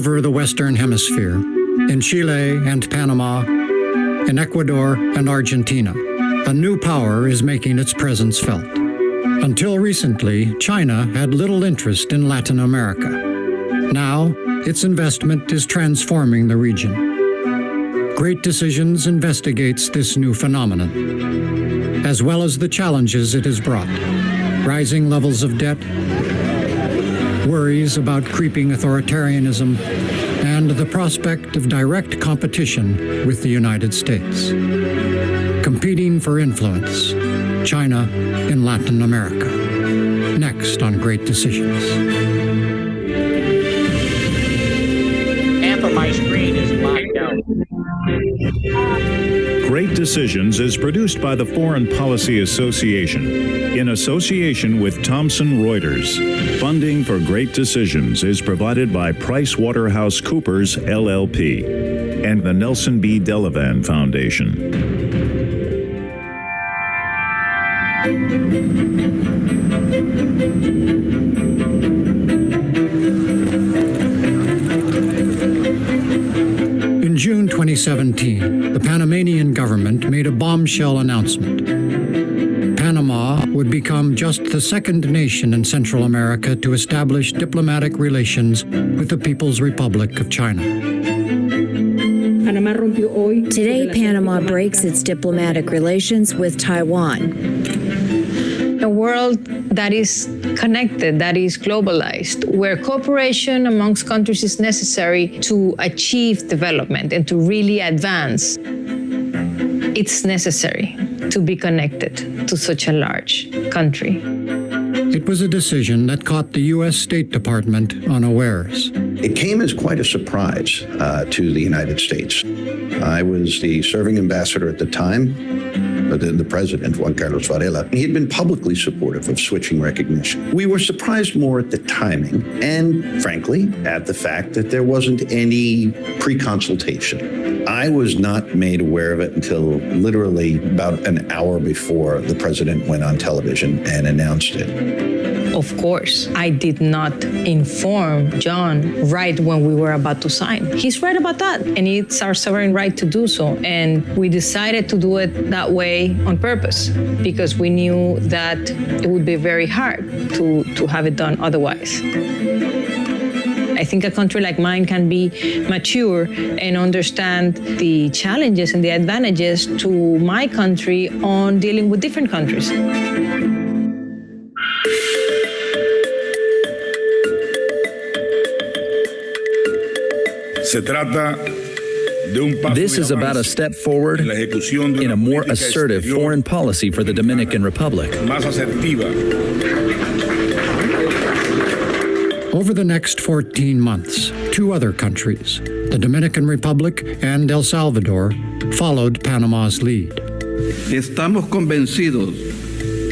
over the Western Hemisphere, in Chile and Panama, in Ecuador and Argentina, a new power is making its presence felt. Until recently, China had little interest in Latin America. Now, its investment is transforming the region. Great Decisions investigates this new phenomenon, as well as the challenges it has brought: rising levels of debt, worries about creeping authoritarianism, and the prospect of direct competition with the United States. Competing for influence, China in Latin America. Next on Great Decisions. Half of my screen is blacked out. Great Decisions is produced by the Foreign Policy Association in association with Thomson Reuters. Funding for Great Decisions is provided by PricewaterhouseCoopers LLP and the Nelson B. Delavan Foundation. In June 2017, the Panamanian government made a bombshell announcement. Panama would become just the second nation in Central America to establish diplomatic relations with the People's Republic of China. Today, Panama breaks its diplomatic relations with Taiwan. A world that is connected, that is globalized, where cooperation amongst countries is necessary to achieve development and to really advance. It's necessary to be connected to such a large country. It was a decision that caught the U.S. State Department unawares. It came as quite a surprise to the United States. I was the serving ambassador at the time, the president, Juan Carlos Varela. He had been publicly supportive of switching recognition. We were surprised more at the timing and, frankly, at the fact that there wasn't any pre-consultation. I was not made aware of it until literally about an hour before the president went on television and announced it. Of course, I did not inform John right when we were about to sign. He's right about that, and it's our sovereign right to do so. And we decided to do it that way on purpose because we knew that it would be very hard to have it done otherwise. I think a country like mine can be mature and understand the challenges and the advantages to my country on dealing with different countries. This is about a step forward in a more assertive foreign policy for the Dominican Republic. Over the next 14 months, two other countries, the Dominican Republic and El Salvador, followed Panama's lead.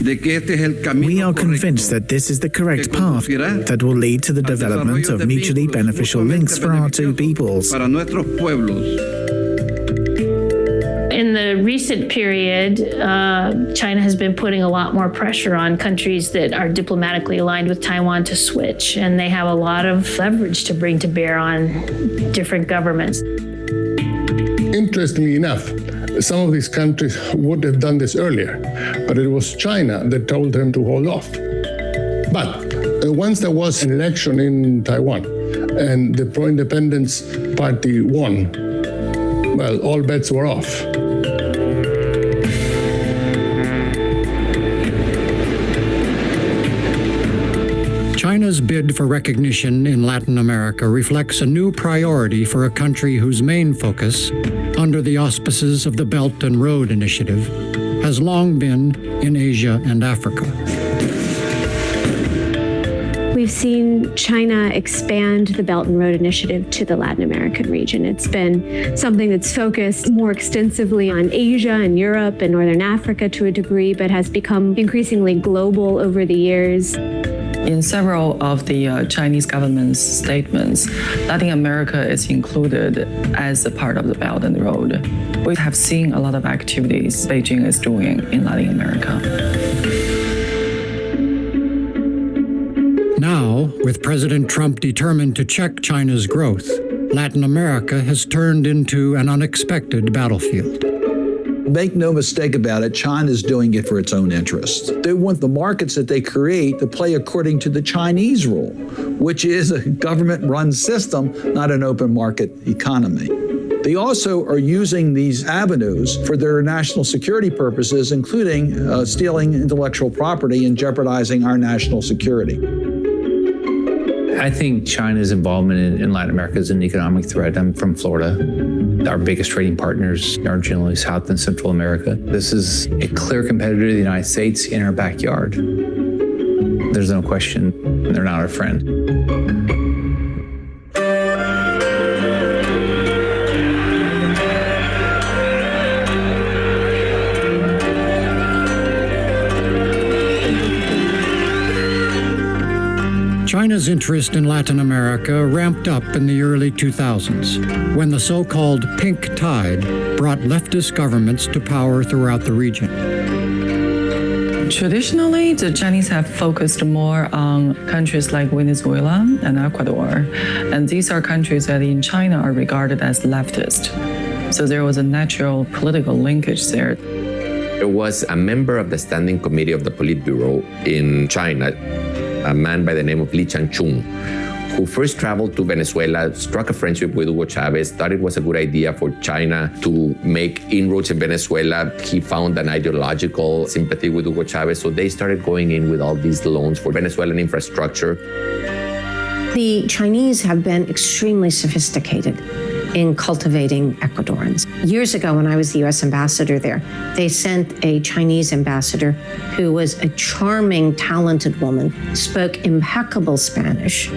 We are convinced that this is the correct path that will lead to the development of mutually beneficial links for our two peoples. In the recent period, China has been putting a lot more pressure on countries that are diplomatically aligned with Taiwan to switch, and they have a lot of leverage to bring to bear on different governments. Interestingly enough, some of these countries would have done this earlier, but it was China that told them to hold off. But once there was an election in Taiwan and the pro-independence party won, well, all bets were off. China's bid for recognition in Latin America reflects a new priority for a country whose main focus, under the auspices of the Belt and Road Initiative, has long been in Asia and Africa. We've seen China expand the Belt and Road Initiative to the Latin American region. It's been something that's focused more extensively on Asia and Europe and Northern Africa to a degree, but has become increasingly global over the years. In several of the Chinese government's statements, Latin America is included as a part of the Belt and Road. We have seen a lot of activities Beijing is doing in Latin America. Now, with President Trump determined to check China's growth, Latin America has turned into an unexpected battlefield. Make no mistake about it, China's doing it for its own interests. They want the markets that they create to play according to the Chinese rule, which is a government-run system, not an open market economy. They also are using these avenues for their national security purposes, including stealing intellectual property and jeopardizing our national security. I think China's involvement in Latin America is an economic threat. I'm from Florida. Our biggest trading partners are generally South and Central America. This is a clear competitor to the United States in our backyard. There's no question they're not our friend. China's interest in Latin America ramped up in the early 2000s, when the so-called pink tide brought leftist governments to power throughout the region. Traditionally, the Chinese have focused more on countries like Venezuela and Ecuador, and these are countries that in China are regarded as leftist. So there was a natural political linkage there. There was a member of the Standing Committee of the Politburo in China, a man by the name of Li Changchun, who first traveled to Venezuela, struck a friendship with Hugo Chavez, thought it was a good idea for China to make inroads in Venezuela. He found an ideological sympathy with Hugo Chavez, so they started going in with all these loans for Venezuelan infrastructure. The Chinese have been extremely sophisticated in cultivating Ecuadorians. Years ago, when I was the U.S. ambassador there, they sent a Chinese ambassador who was a charming, talented woman, spoke impeccable Spanish.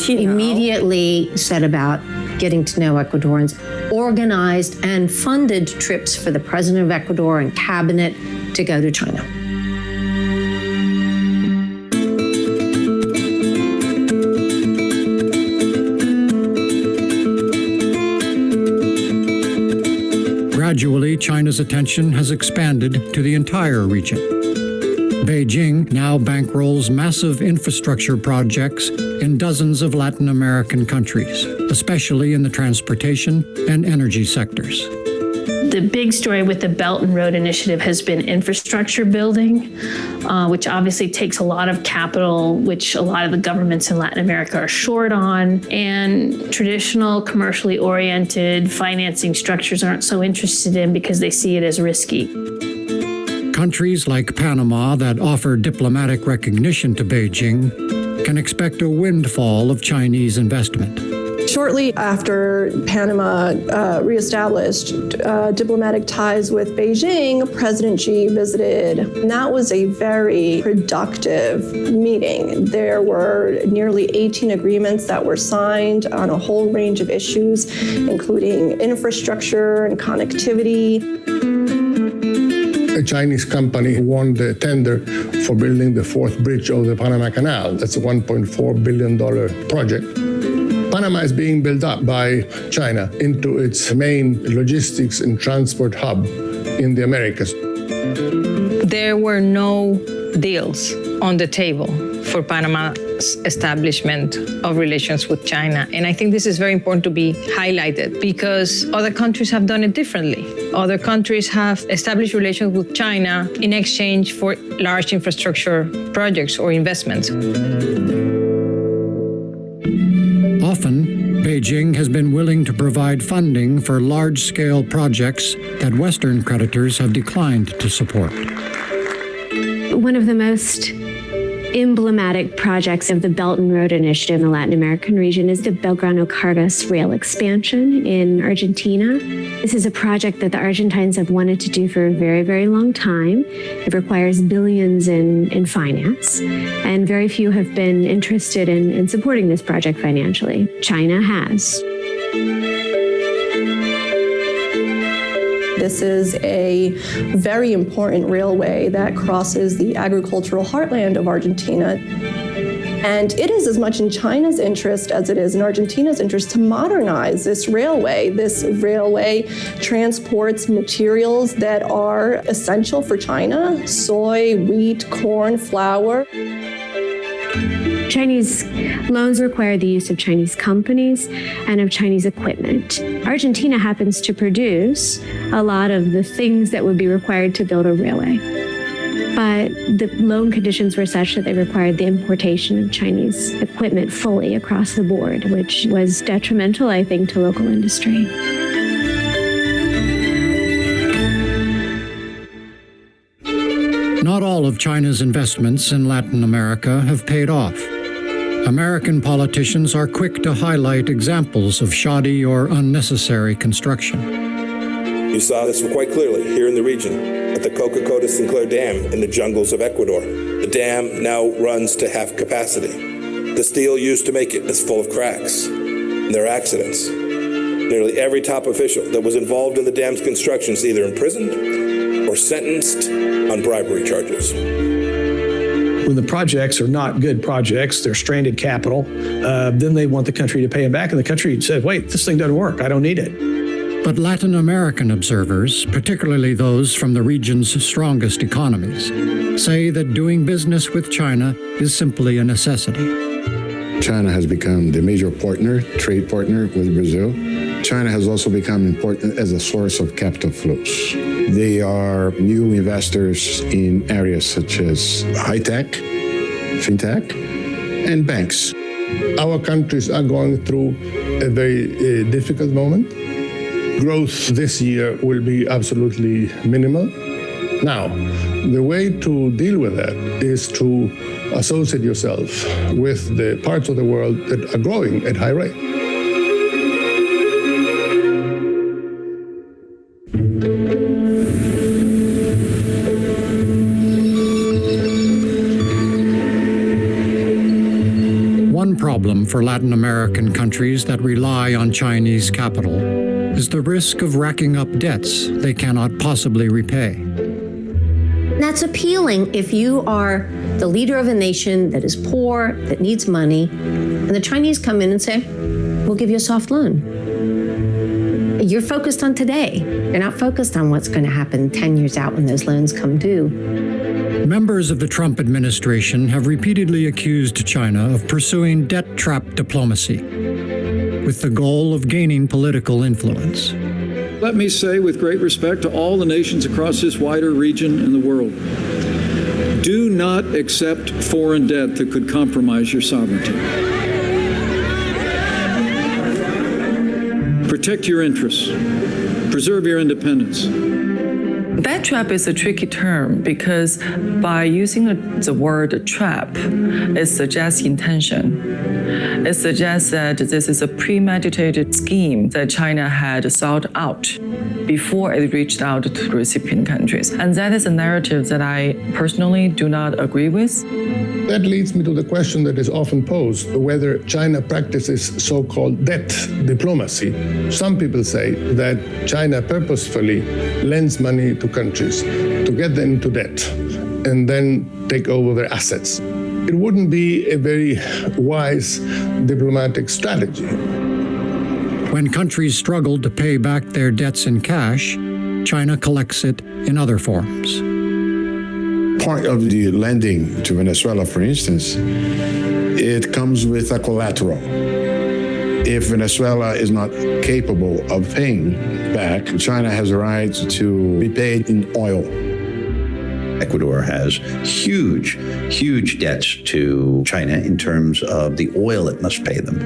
Immediately set about getting to know Ecuadorians, organized and funded trips for the president of Ecuador and cabinet to go to China. Gradually, China's attention has expanded to the entire region. Beijing now bankrolls massive infrastructure projects in dozens of Latin American countries, especially in the transportation and energy sectors. The big story with the Belt and Road Initiative has been infrastructure building, which obviously takes a lot of capital, which a lot of the governments in Latin America are short on. And traditional commercially oriented financing structures aren't so interested in because they see it as risky. Countries like Panama that offer diplomatic recognition to Beijing can expect a windfall of Chinese investment. Shortly after Panama reestablished diplomatic ties with Beijing, President Xi visited. And that was a very productive meeting. There were nearly 18 agreements that were signed on a whole range of issues, including infrastructure and connectivity. A Chinese company won the tender for building the fourth bridge of the Panama Canal. That's a $1.4 billion project. Panama is being built up by China into its main logistics and transport hub in the Americas. There were no deals on the table for Panama's establishment of relations with China. And I think this is very important to be highlighted because other countries have done it differently. Other countries have established relations with China in exchange for large infrastructure projects or investments. Often, Beijing has been willing to provide funding for large-scale projects that Western creditors have declined to support. One of the most emblematic projects of the Belt and Road Initiative in the Latin American region is the Belgrano-Cargas rail expansion in Argentina. This is a project that the Argentines have wanted to do for a very, very long time. It requires billions in finance, and very few have been interested in supporting this project financially. China has. This is a very important railway that crosses the agricultural heartland of Argentina. And it is as much in China's interest as it is in Argentina's interest to modernize this railway. This railway transports materials that are essential for China: soy, wheat, corn, flour. Chinese loans require the use of Chinese companies and of Chinese equipment. Argentina happens to produce a lot of the things that would be required to build a railway. But the loan conditions were such that they required the importation of Chinese equipment fully across the board, which was detrimental, I think, to local industry. Not all of China's investments in Latin America have paid off. American politicians are quick to highlight examples of shoddy or unnecessary construction. You saw this quite clearly here in the region at the Coca-Cola Sinclair Dam in the jungles of Ecuador. The dam now runs to half capacity. The steel used to make it is full of cracks. And there are accidents. Nearly every top official that was involved in the dam's construction is either imprisoned or sentenced on bribery charges. When the projects are not good projects, they're stranded capital, then they want the country to pay them back, and the country said, wait, this thing doesn't work, I don't need it. But Latin American observers, particularly those from the region's strongest economies, say that doing business with China is simply a necessity. China has become the major partner, trade partner with Brazil. China has also become important as a source of capital flows. They are new investors in areas such as high-tech, fintech, and banks. Our countries are going through a very difficult moment. Growth this year will be absolutely minimal. Now, the way to deal with that is to associate yourself with the parts of the world that are growing at high rate. One problem for Latin American countries that rely on Chinese capital is the risk of racking up debts they cannot possibly repay. That's appealing if you are the leader of a nation that is poor, that needs money, and the Chinese come in and say, we'll give you a soft loan. You're focused on today. You're not focused on what's going to happen 10 years out when those loans come due. Members of the Trump administration have repeatedly accused China of pursuing debt trap diplomacy with the goal of gaining political influence. Let me say with great respect to all the nations across this wider region and the world, do not accept foreign debt that could compromise your sovereignty. Protect your interests. Preserve your independence. Debt trap is a tricky term because by using the word trap, it suggests intention. It suggests that this is a premeditated scheme that China had sought out before it reached out to recipient countries. And that is a narrative that I personally do not agree with. That leads me to the question that is often posed, whether China practices so-called debt diplomacy. Some people say that China purposefully lends money to countries to get them into debt and then take over their assets. It wouldn't be a very wise diplomatic strategy. When countries struggle to pay back their debts in cash, China collects it in other forms. Part of the lending to Venezuela, for instance, it comes with a collateral. If Venezuela is not capable of paying back, China has a right to be paid in oil. Ecuador has huge debts to China in terms of the oil it must pay them.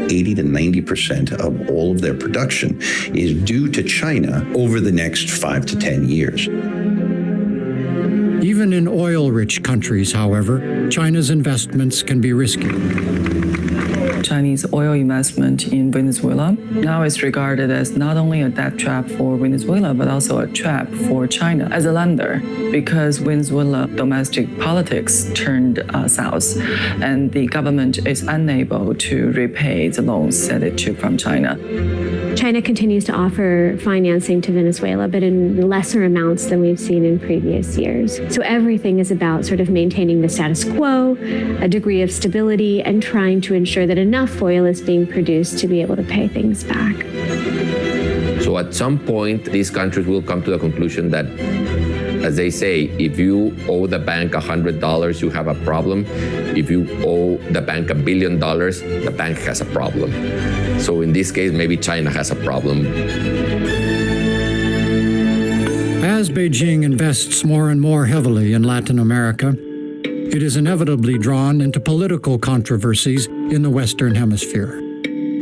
80 to 90% of all of their production is due to China over the next 5 to 10 years. Even in oil-rich countries, however, China's investments can be risky. Chinese oil investment in Venezuela now is regarded as not only a debt trap for Venezuela, but also a trap for China as a lender, because Venezuela domestic politics turned south, and the government is unable to repay the loans that it took from China. China continues to offer financing to Venezuela, but in lesser amounts than we've seen in previous years. So everything is about sort of maintaining the status quo, a degree of stability, and trying to ensure that enough oil is being produced to be able to pay things back. So at some point, these countries will come to the conclusion that, as they say, if you owe the bank $100, you have a problem. If you owe the bank $1 billion, the bank has a problem. So in this case, maybe China has a problem. As Beijing invests more and more heavily in Latin America, it is inevitably drawn into political controversies in the Western Hemisphere,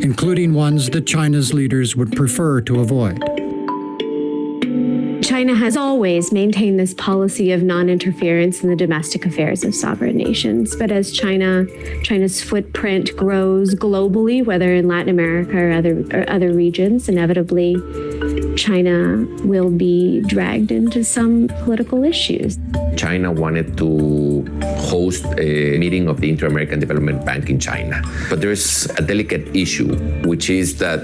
including ones that China's leaders would prefer to avoid. China has always maintained this policy of non-interference in the domestic affairs of sovereign nations. But as China's footprint grows globally, whether in Latin America or other regions, inevitably China will be dragged into some political issues. China wanted to host a meeting of the Inter-American Development Bank in China. But there's a delicate issue, which is that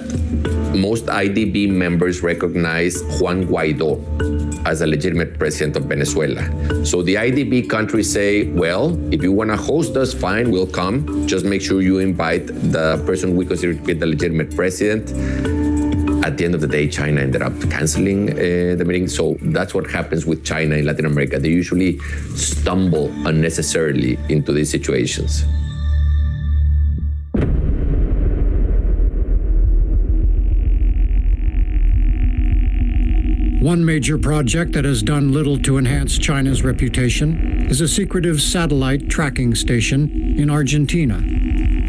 most IDB members recognize Juan Guaido as a legitimate president of Venezuela. So the IDB countries say, well, if you want to host us, fine, we'll come. Just make sure you invite the person we consider to be the legitimate president. At the end of the day, China ended up canceling the meeting. So that's what happens with China in Latin America. They usually stumble unnecessarily into these situations. One major project that has done little to enhance China's reputation is a secretive satellite tracking station in Argentina,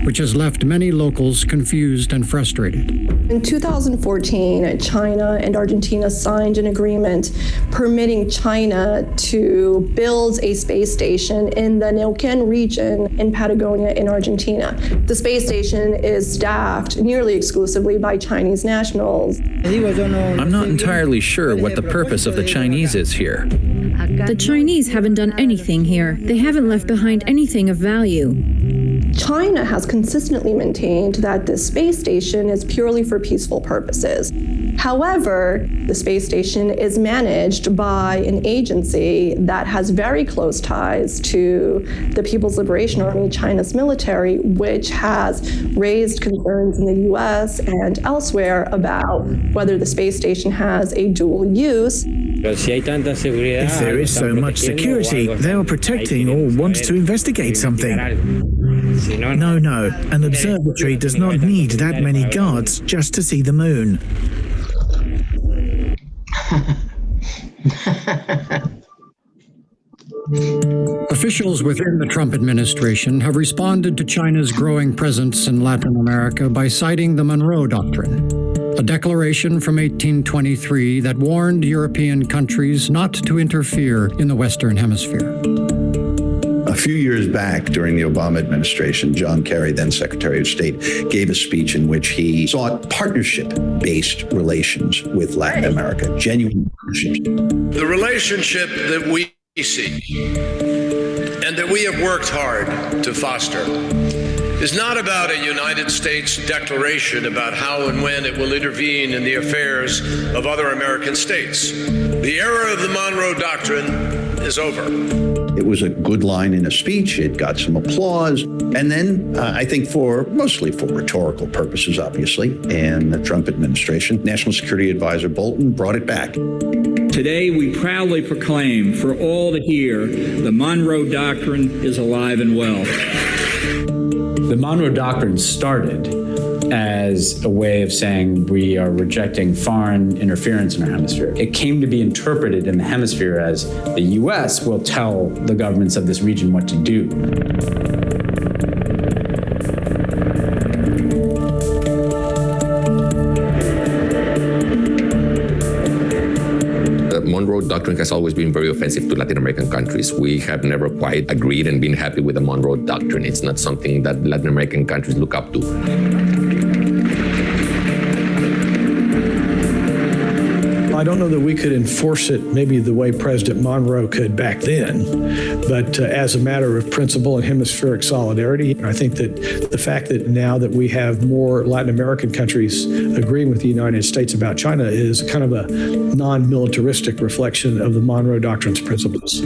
which has left many locals confused and frustrated. In 2014, China and Argentina signed an agreement permitting China to build a space station in the Neuquén region in Patagonia in Argentina. The space station is staffed nearly exclusively by Chinese nationals. I'm not entirely sure what the purpose of the Chinese is here. The Chinese haven't done anything here. They haven't left behind anything of value. China has consistently maintained that this space station is purely for peaceful purposes. However, the space station is managed by an agency that has very close ties to the People's Liberation Army, China's military, which has raised concerns in the US and elsewhere about whether the space station has a dual use. If there is so much security, they are protecting or want to investigate something. No, an observatory does not need that many guards just to see the moon. Officials within the Trump administration have responded to China's growing presence in Latin America by citing the Monroe Doctrine, a declaration from 1823 that warned European countries not to interfere in the Western Hemisphere. A few years back, during the Obama administration, John Kerry, then Secretary of State, gave a speech in which he sought partnership-based relations with Latin America, genuine partnerships. The relationship that we seek and that we have worked hard to foster is not about a United States declaration about how and when it will intervene in the affairs of other American states. The era of the Monroe Doctrine is over. It was a good line in a speech. It got some applause. And then I think mostly for rhetorical purposes, obviously, and the Trump administration, National Security Advisor Bolton brought it back. Today, we proudly proclaim for all to hear the Monroe Doctrine is alive and well. The Monroe Doctrine started as a way of saying we are rejecting foreign interference in our hemisphere. It came to be interpreted in the hemisphere as the U.S. will tell the governments of this region what to do. The Monroe Doctrine has always been very offensive to Latin American countries. We have never quite agreed and been happy with the Monroe Doctrine. It's not something that Latin American countries look up to. I don't know that we could enforce it maybe the way President Monroe could back then, but as a matter of principle and hemispheric solidarity, I think that the fact that now that we have more Latin American countries agreeing with the United States about China is kind of a non-militaristic reflection of the Monroe Doctrine's principles.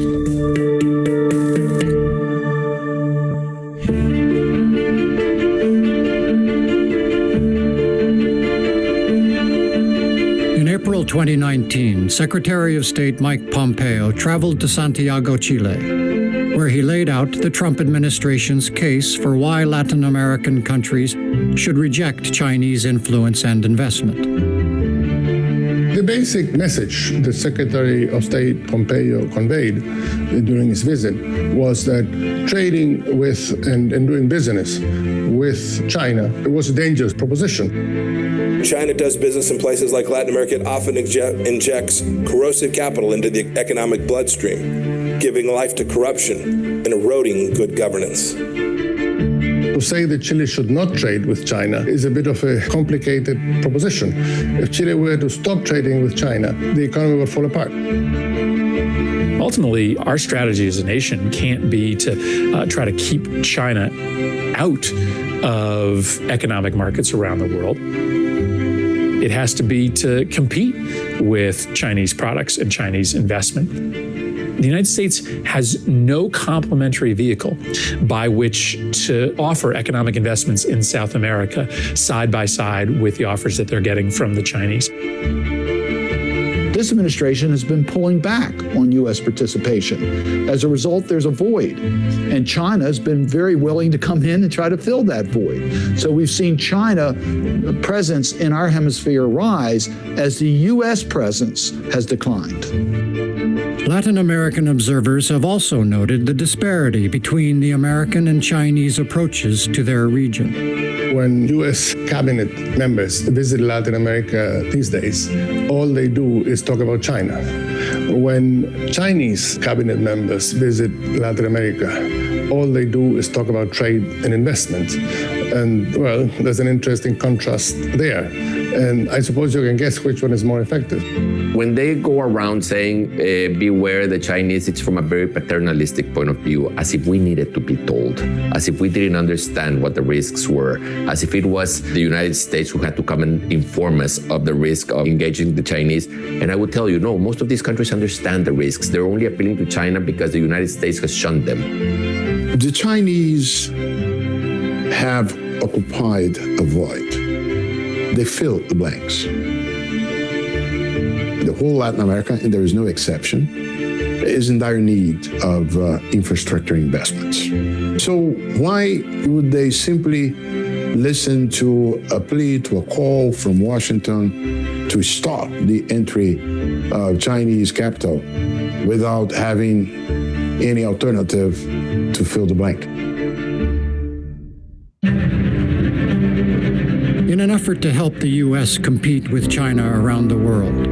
In April 2019, Secretary of State Mike Pompeo traveled to Santiago, Chile, where he laid out the Trump administration's case for why Latin American countries should reject Chinese influence and investment. The basic message the Secretary of State Pompeo conveyed during his visit was that trading with and doing business with China was a dangerous proposition. China does business in places like Latin America. It often injects corrosive capital into the economic bloodstream, giving life to corruption and eroding good governance. To say that Chile should not trade with China is a bit of a complicated proposition. If Chile were to stop trading with China, the economy would fall apart. Ultimately, our strategy as a nation can't be to try to keep China out of economic markets around the world. It has to be to compete with Chinese products and Chinese investment. The United States has no complementary vehicle by which to offer economic investments in South America side by side with the offers that they're getting from the Chinese. This administration has been pulling back on U.S. participation. As a result, there's a void, and China has been very willing to come in and try to fill that void. So we've seen China presence in our hemisphere rise as the U.S. presence has declined. Latin American observers have also noted the disparity between the American and Chinese approaches to their region. When U.S. cabinet members visit Latin America these days, all they do is talk about China. When Chinese cabinet members visit Latin America, all they do is talk about trade and investment. And, well, there's an interesting contrast there. And I suppose you can guess which one is more effective. When they go around saying, beware the Chinese, it's from a very paternalistic point of view, as if we needed to be told, as if we didn't understand what the risks were, as if it was the United States who had to come and inform us of the risk of engaging the Chinese. And I would tell you, no, most of these countries understand the risks. They're only appealing to China because the United States has shunned them. The Chinese have occupied a void. They fill the blanks. The whole Latin America, and there is no exception, is in dire need of infrastructure investments. So why would they simply listen to a plea, to a call from Washington to stop the entry of Chinese capital without having any alternative to fill the blank? In an effort to help the U.S. compete with China around the world,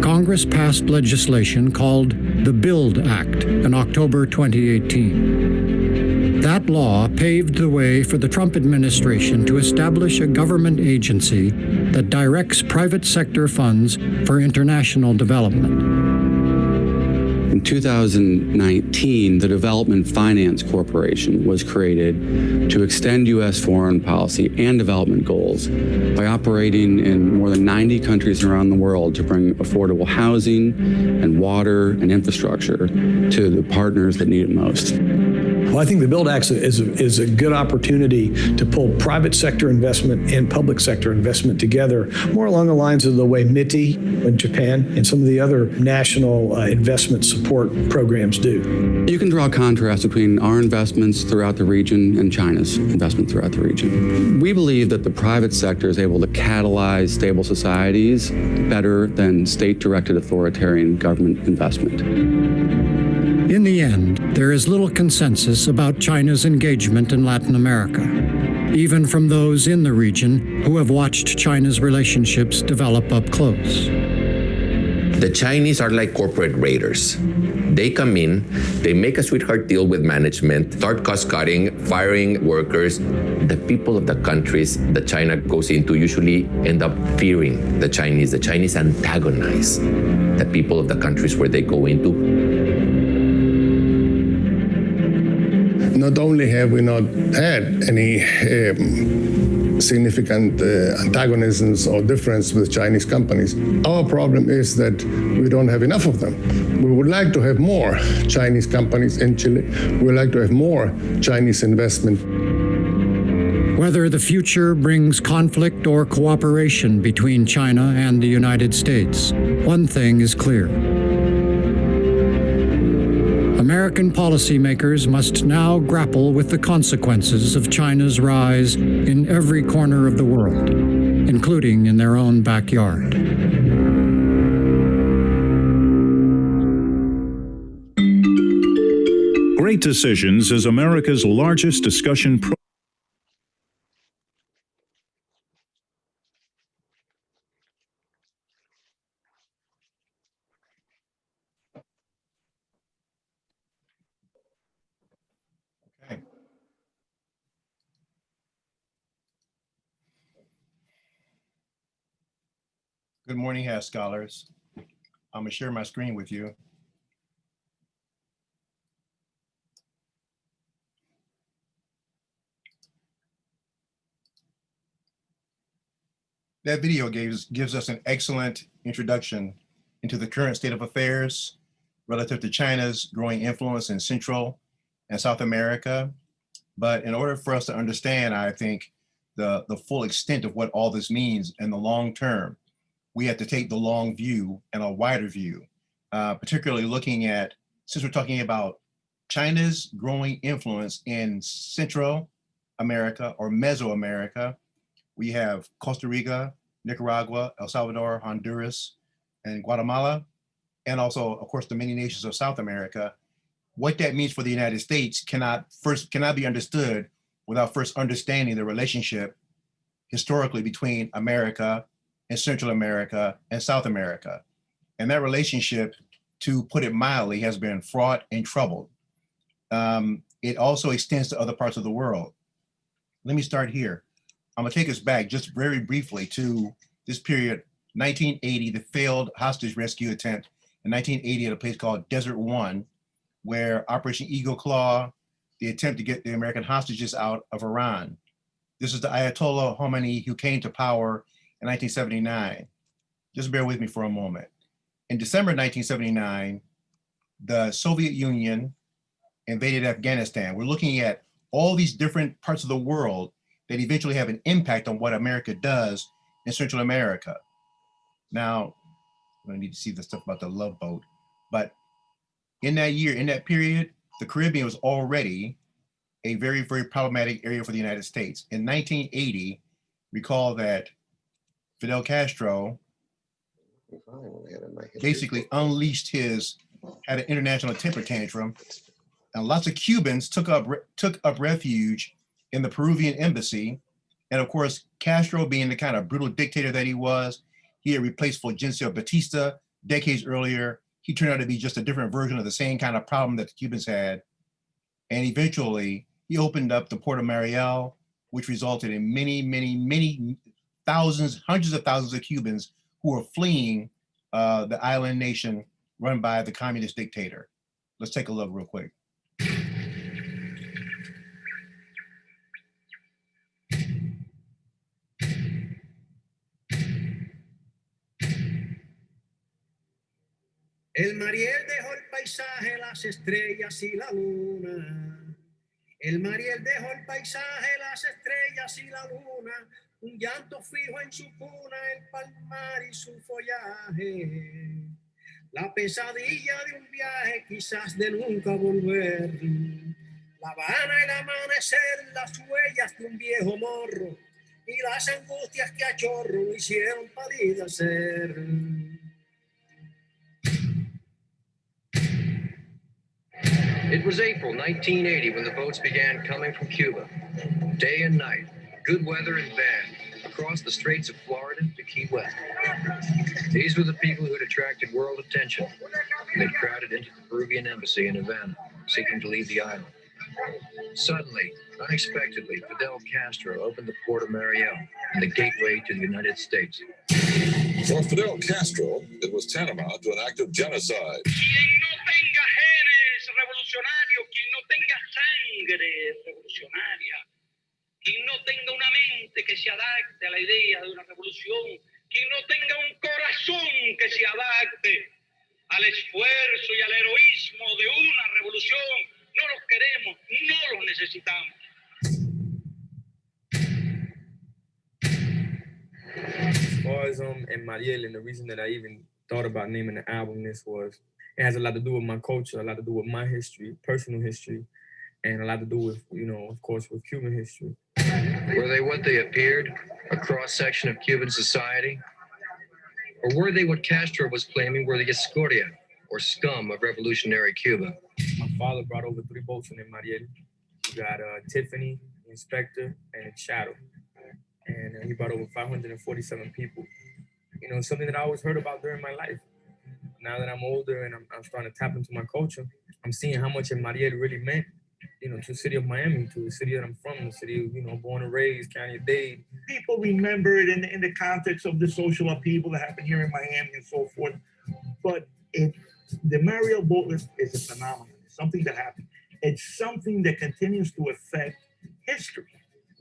Congress passed legislation called the BUILD Act in October 2018. That law paved the way for the Trump administration to establish a government agency that directs private sector funds for international development. In 2019, the Development Finance Corporation was created to extend U.S. foreign policy and development goals by operating in more than 90 countries around the world to bring affordable housing and water and infrastructure to the partners that need it most. Well, I think the BUILD Act is a good opportunity to pull private sector investment and public sector investment together, more along the lines of the way MITI in Japan and some of the other national investment support programs do. You can draw a contrast between our investments throughout the region and China's investment throughout the region. We believe that the private sector is able to catalyze stable societies better than state-directed authoritarian government investment. In the end, there is little consensus about China's engagement in Latin America, even from those in the region who have watched China's relationships develop up close. The Chinese are like corporate raiders. They come in, they make a sweetheart deal with management, start cost cutting, firing workers. The people of the countries that China goes into usually end up fearing the Chinese. The Chinese antagonize the people of the countries where they go into. Not only have we not had any significant antagonisms or difference with Chinese companies, our problem is that we don't have enough of them. We would like to have more Chinese companies in Chile. We would like to have more Chinese investment. Whether the future brings conflict or cooperation between China and the United States, one thing is clear. American policymakers must now grapple with the consequences of China's rise in every corner of the world, including in their own backyard. Great Decisions is America's largest discussion program. Good morning, HASS scholars. I'm going to share my screen with you. That video gives us an excellent introduction into the current state of affairs relative to China's growing influence in Central and South America. But in order for us to understand, I think, the full extent of what all this means in the long term, we have to take the long view and a wider view, particularly looking at, since we're talking about China's growing influence in Central America or Mesoamerica, we have Costa Rica, Nicaragua, El Salvador, Honduras, and Guatemala, and also, of course, the many nations of South America. What that means for the United States cannot be understood without first understanding the relationship historically between America and Central America and South America. And that relationship, to put it mildly, has been fraught and troubled. It also extends to other parts of the world. Let me start here. I'm gonna take us back just very briefly to this period, 1980, the failed hostage rescue attempt in 1980 at a place called Desert One, where Operation Eagle Claw, the attempt to get the American hostages out of Iran. This is the Ayatollah Khomeini who came to power in 1979. Just bear with me for a moment. In December 1979, the Soviet Union invaded Afghanistan. We're looking at all these different parts of the world that eventually have an impact on what America does in Central America. Now, I need to see the stuff about the Love Boat, but in that year, in that period, the Caribbean was already a very, very problematic area for the United States. In 1980, recall that Fidel Castro basically unleashed had an international temper tantrum, and lots of Cubans took up refuge in the Peruvian embassy. And of course, Castro, being the kind of brutal dictator that he was, he had replaced Fulgencio Batista decades earlier. He turned out to be just a different version of the same kind of problem that the Cubans had. And eventually, he opened up the Port of Mariel, which resulted in many, many, many thousands, hundreds of thousands of Cubans who were fleeing the island nation run by the communist dictator. Let's take a look real quick. El Mariel dejó el paisaje, las estrellas y la luna. El Mariel dejó el paisaje, las estrellas y la luna. Un llanto fijo en su cuna, el palmar y su follaje. La pesadilla de un viaje, quizás de nunca volver. La Habana, el amanecer, las huellas de un viejo morro. Y las angustias que a chorro lo hicieron palidecer. It was April 1980 when the boats began coming from Cuba. Day and night, good weather and bad. across the Straits of Florida to Key West. These were the people who'd attracted world attention. They crowded into the Peruvian embassy in Havana, seeking to leave the island. Suddenly, unexpectedly, Fidel Castro opened the port of Mariel and the gateway to the United States. For Fidel Castro, it was tantamount to an act of genocide. Quien no tenga sangre revolucionaria, quien no tenga una mente que se adapte a la idea de una revolución, quien no tenga un corazón que se adapte al esfuerzo y al heroísmo de una revolución, no los queremos, no los necesitamos. As far as and Mariel, and the reason that I even thought about naming the album this was, it has a lot to do with my culture, a lot to do with my history, personal history, and a lot to do with, of course, with Cuban history. Were they what they appeared, a cross-section of Cuban society? Or were they what Castro was claiming were the escoria, or scum of revolutionary Cuba? My father brought over 3 boats in Mariel. We got Tiffany, Inspector, and Shadow. And he brought over 547 people. Something that I always heard about during my life. Now that I'm older and I'm starting to tap into my culture, I'm seeing how much Mariel really meant, to the city of Miami, to the city that I'm from, the city, born and raised, County of Dade. People remember it in the context of the social upheaval that happened here in Miami and so forth. But the Mariel boat lift is a phenomenon. It's something that happened. It's something that continues to affect history.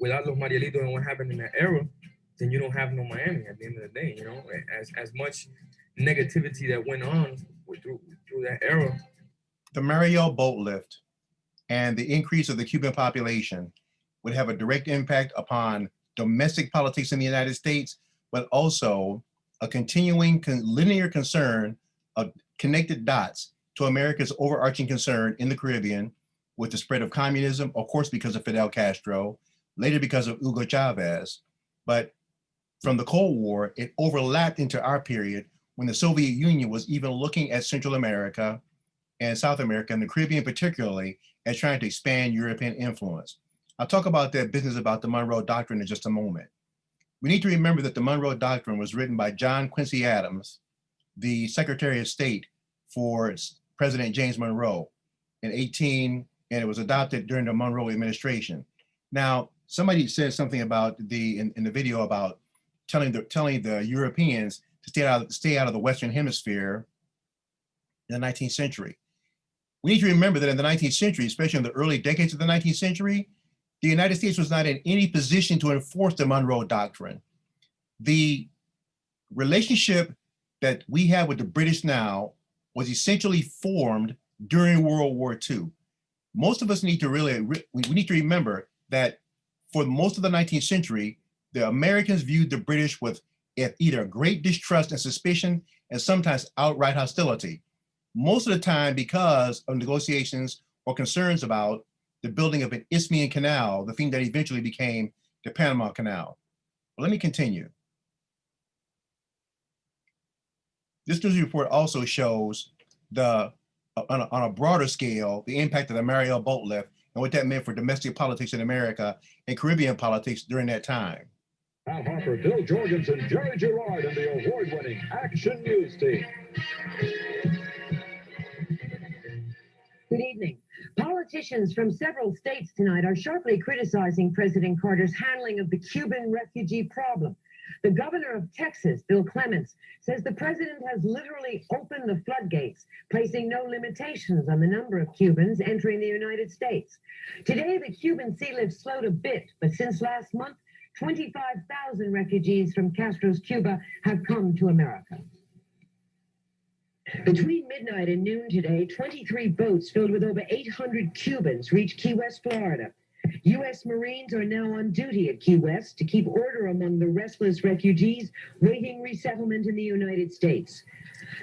Without los Marielitos and what happened in that era, then you don't have no Miami at the end of the day, as much negativity that went on through that era. The Mariel boat lift and the increase of the Cuban population would have a direct impact upon domestic politics in the United States, but also a continuing linear concern of connected dots to America's overarching concern in the Caribbean with the spread of communism, of course, because of Fidel Castro, later because of Hugo Chavez. But from the Cold War, it overlapped into our period when the Soviet Union was even looking at Central America and South America, and the Caribbean particularly, as trying to expand European influence. I'll talk about that business about the Monroe Doctrine in just a moment. We need to remember that the Monroe Doctrine was written by John Quincy Adams, the Secretary of State for President James Monroe and it was adopted during the Monroe administration. Now, somebody said something about in the video about telling the Europeans to stay out of the Western Hemisphere in the 19th century. We need to remember that in the 19th century, especially in the early decades of the 19th century, the United States was not in any position to enforce the Monroe Doctrine. The relationship that we have with the British now was essentially formed during World War II. Most of us need to we need to remember that for most of the 19th century, the Americans viewed the British with either great distrust and suspicion and sometimes outright hostility. Most of the time because of negotiations or concerns about the building of an Isthmian Canal, the thing that eventually became the Panama Canal. But let me continue. This news report also shows on a broader scale, the impact of the Mariel boat lift and what that meant for domestic politics in America and Caribbean politics during that time. Al Harper, Bill Jorgensen, Jerry Gerard, and the award-winning Action News team. Good evening. Politicians from several states tonight are sharply criticizing President Carter's handling of the Cuban refugee problem. The governor of Texas, Bill Clements, says the president has literally opened the floodgates, placing no limitations on the number of Cubans entering the United States. Today, the Cuban sea lift slowed a bit, but since last month, 25,000 refugees from Castro's Cuba have come to America. Between midnight and noon today, 23 boats filled with over 800 Cubans reached Key West, Florida. U.S. Marines are now on duty at Key West to keep order among the restless refugees waiting resettlement in the United States.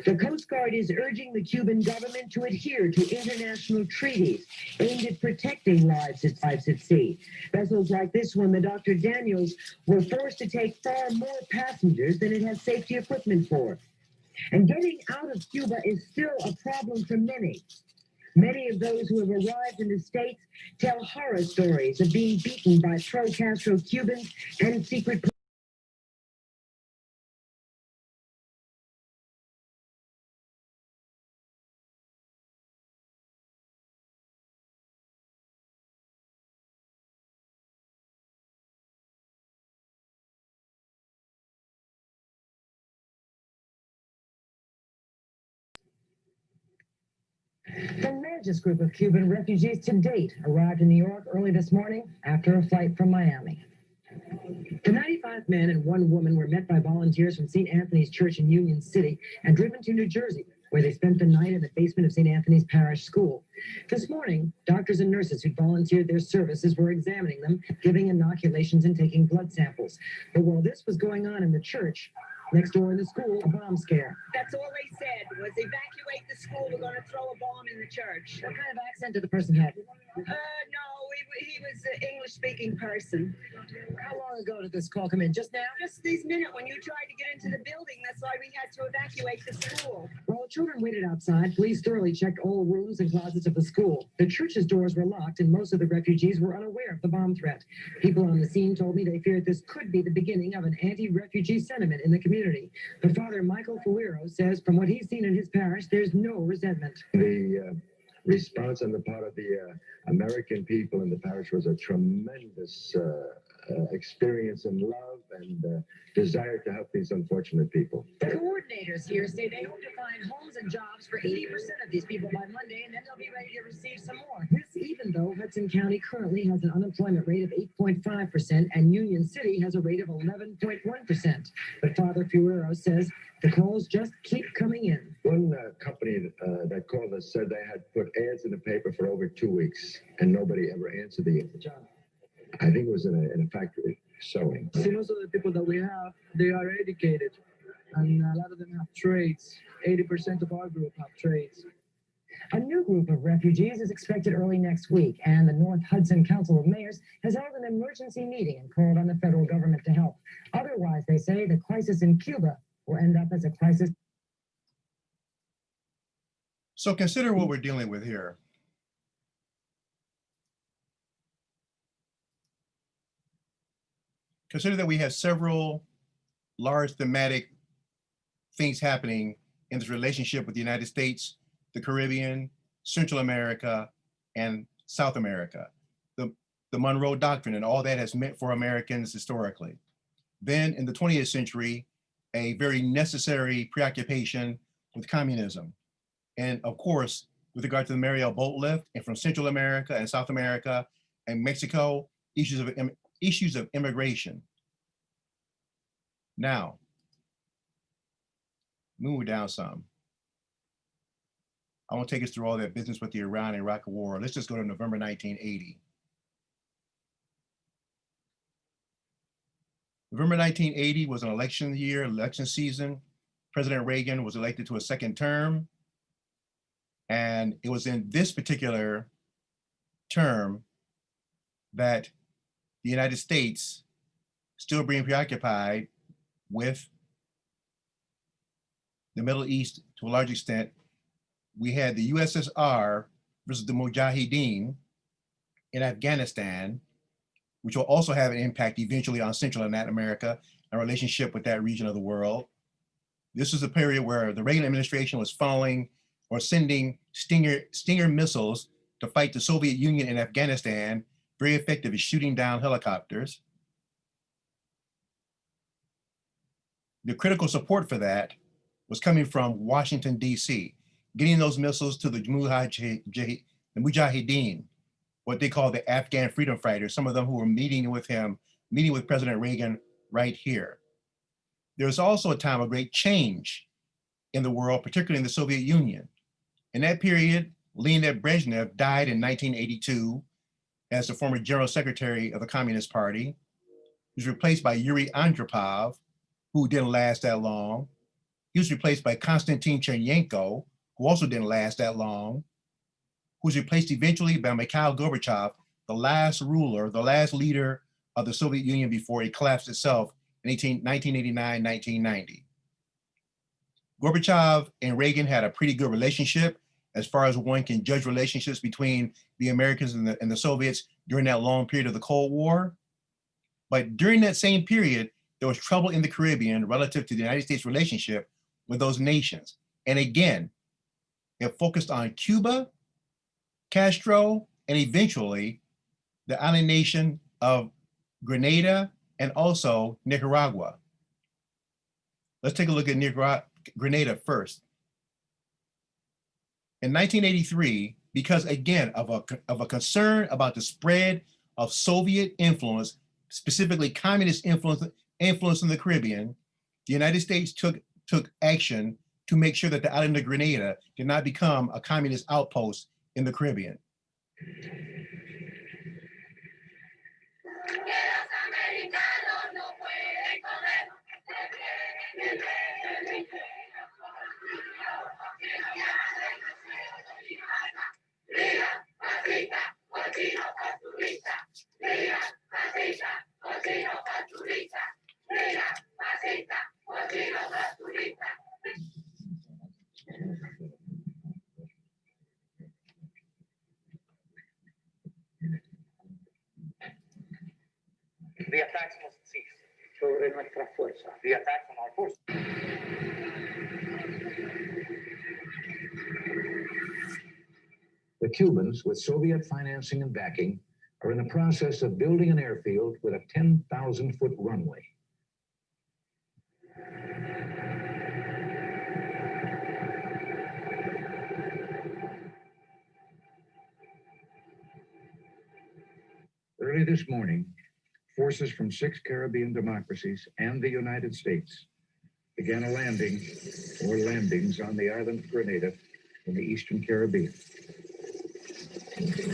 The Coast Guard is urging the Cuban government to adhere to international treaties aimed at protecting lives at sea. Vessels like this one, the Dr. Daniels, were forced to take far more passengers than it has safety equipment for. And getting out of Cuba is still a problem for many. Many of those who have arrived in the States tell horror stories of being beaten by pro-Castro Cubans and secret The largest group of Cuban refugees to date arrived in New York early this morning after a flight from Miami. The 95 men and one woman were met by volunteers from St. Anthony's Church in Union City and driven to New Jersey, where they spent the night in the basement of St. Anthony's Parish School. This morning, doctors and nurses who volunteered their services were examining them, giving inoculations and taking blood samples. But while this was going on in the church, next door in the school, a bomb scare. That's all they said was evacuate the school. We're going to throw a bomb in the church. What kind of accent did the person have? No, he was an English-speaking person. How long ago did this call come in? Just now? Just this minute when you tried to get into the building. That's why we had to evacuate the school. While the children waited outside, police thoroughly checked all rooms and closets of the school. The church's doors were locked, and most of the refugees were unaware of the bomb threat. People on the scene told me they feared this could be the beginning of an anti-refugee sentiment in the community. But Father Michael Fuero says from what he's seen in his parish, there's no resentment. The response on the part of the American people in the parish was a tremendous experience and love and desire to help these unfortunate people. The coordinators here say they hope to find homes and jobs for 80% of these people by Monday, and then they'll be ready to receive some more. This even though Hudson County currently has an unemployment rate of 8.5% and Union City has a rate of 11.1%. But Father Fuero says the calls just keep coming in. One company that called us said they had put ads in the paper for over 2 weeks and nobody ever answered the job. I think it was in a factory sewing. See, most of the people that we have, they are educated, and a lot of them have trades. 80% of our group have trades. A new group of refugees is expected early next week, and the North Hudson Council of Mayors has held an emergency meeting and called on the federal government to help. Otherwise, they say the crisis in Cuba will end up as a crisis. So consider what we're dealing with here. Consider that we have several large thematic things happening in this relationship with the United States, the Caribbean, Central America, and South America. The Monroe Doctrine and all that has meant for Americans historically. Then in the 20th century, a very necessary preoccupation with communism. And of course, with regard to the Mariel Boat Lift, and from Central America and South America and Mexico, issues of immigration. Now, move down some. I won't take us through all that business with the Iran and Iraq war. Let's just go to November 1980. November 1980 was an election year, election season. President Reagan was elected to a second term. And it was in this particular term that the United States, still being preoccupied with the Middle East to a large extent, we had the USSR versus the Mujahideen in Afghanistan, which will also have an impact eventually on Central and Latin America, and relationship with that region of the world. This is a period where the Reagan administration was funneling or sending Stinger missiles to fight the Soviet Union in Afghanistan, very effective at shooting down helicopters. The critical support for that was coming from Washington, D.C., getting those missiles to the Mujahideen, what they call the Afghan freedom fighters, some of them who were meeting with President Reagan right here. There was also a time of great change in the world, particularly in the Soviet Union. In that period, Leonid Brezhnev died in 1982 as the former general secretary of the Communist Party. He was replaced by Yuri Andropov, who didn't last that long. He was replaced by Konstantin Chernenko, who also didn't last that long, who was replaced eventually by Mikhail Gorbachev, the last ruler, the last leader of the Soviet Union before it collapsed itself in 1989, 1990. Gorbachev and Reagan had a pretty good relationship as far as one can judge relationships between the Americans and the Soviets during that long period of the Cold War. But during that same period, there was trouble in the Caribbean relative to the United States relationship with those nations. And again, it focused on Cuba, Castro, and eventually the island nation of Grenada and also Nicaragua. Let's take a look at Grenada first. In 1983, because again of a concern about the spread of Soviet influence, specifically communist influence in the Caribbean, the United States took action to make sure that the island of Grenada did not become a communist outpost in the Caribbean. The attacks must cease. Sobre nuestra fuerza. The attacks on our forces. The Cubans, with Soviet financing and backing, are in the process of building an airfield with a 10,000-foot runway. Early this morning, forces from 6 Caribbean democracies and the United States began a landing or landings on the island of Grenada in the Eastern Caribbean. United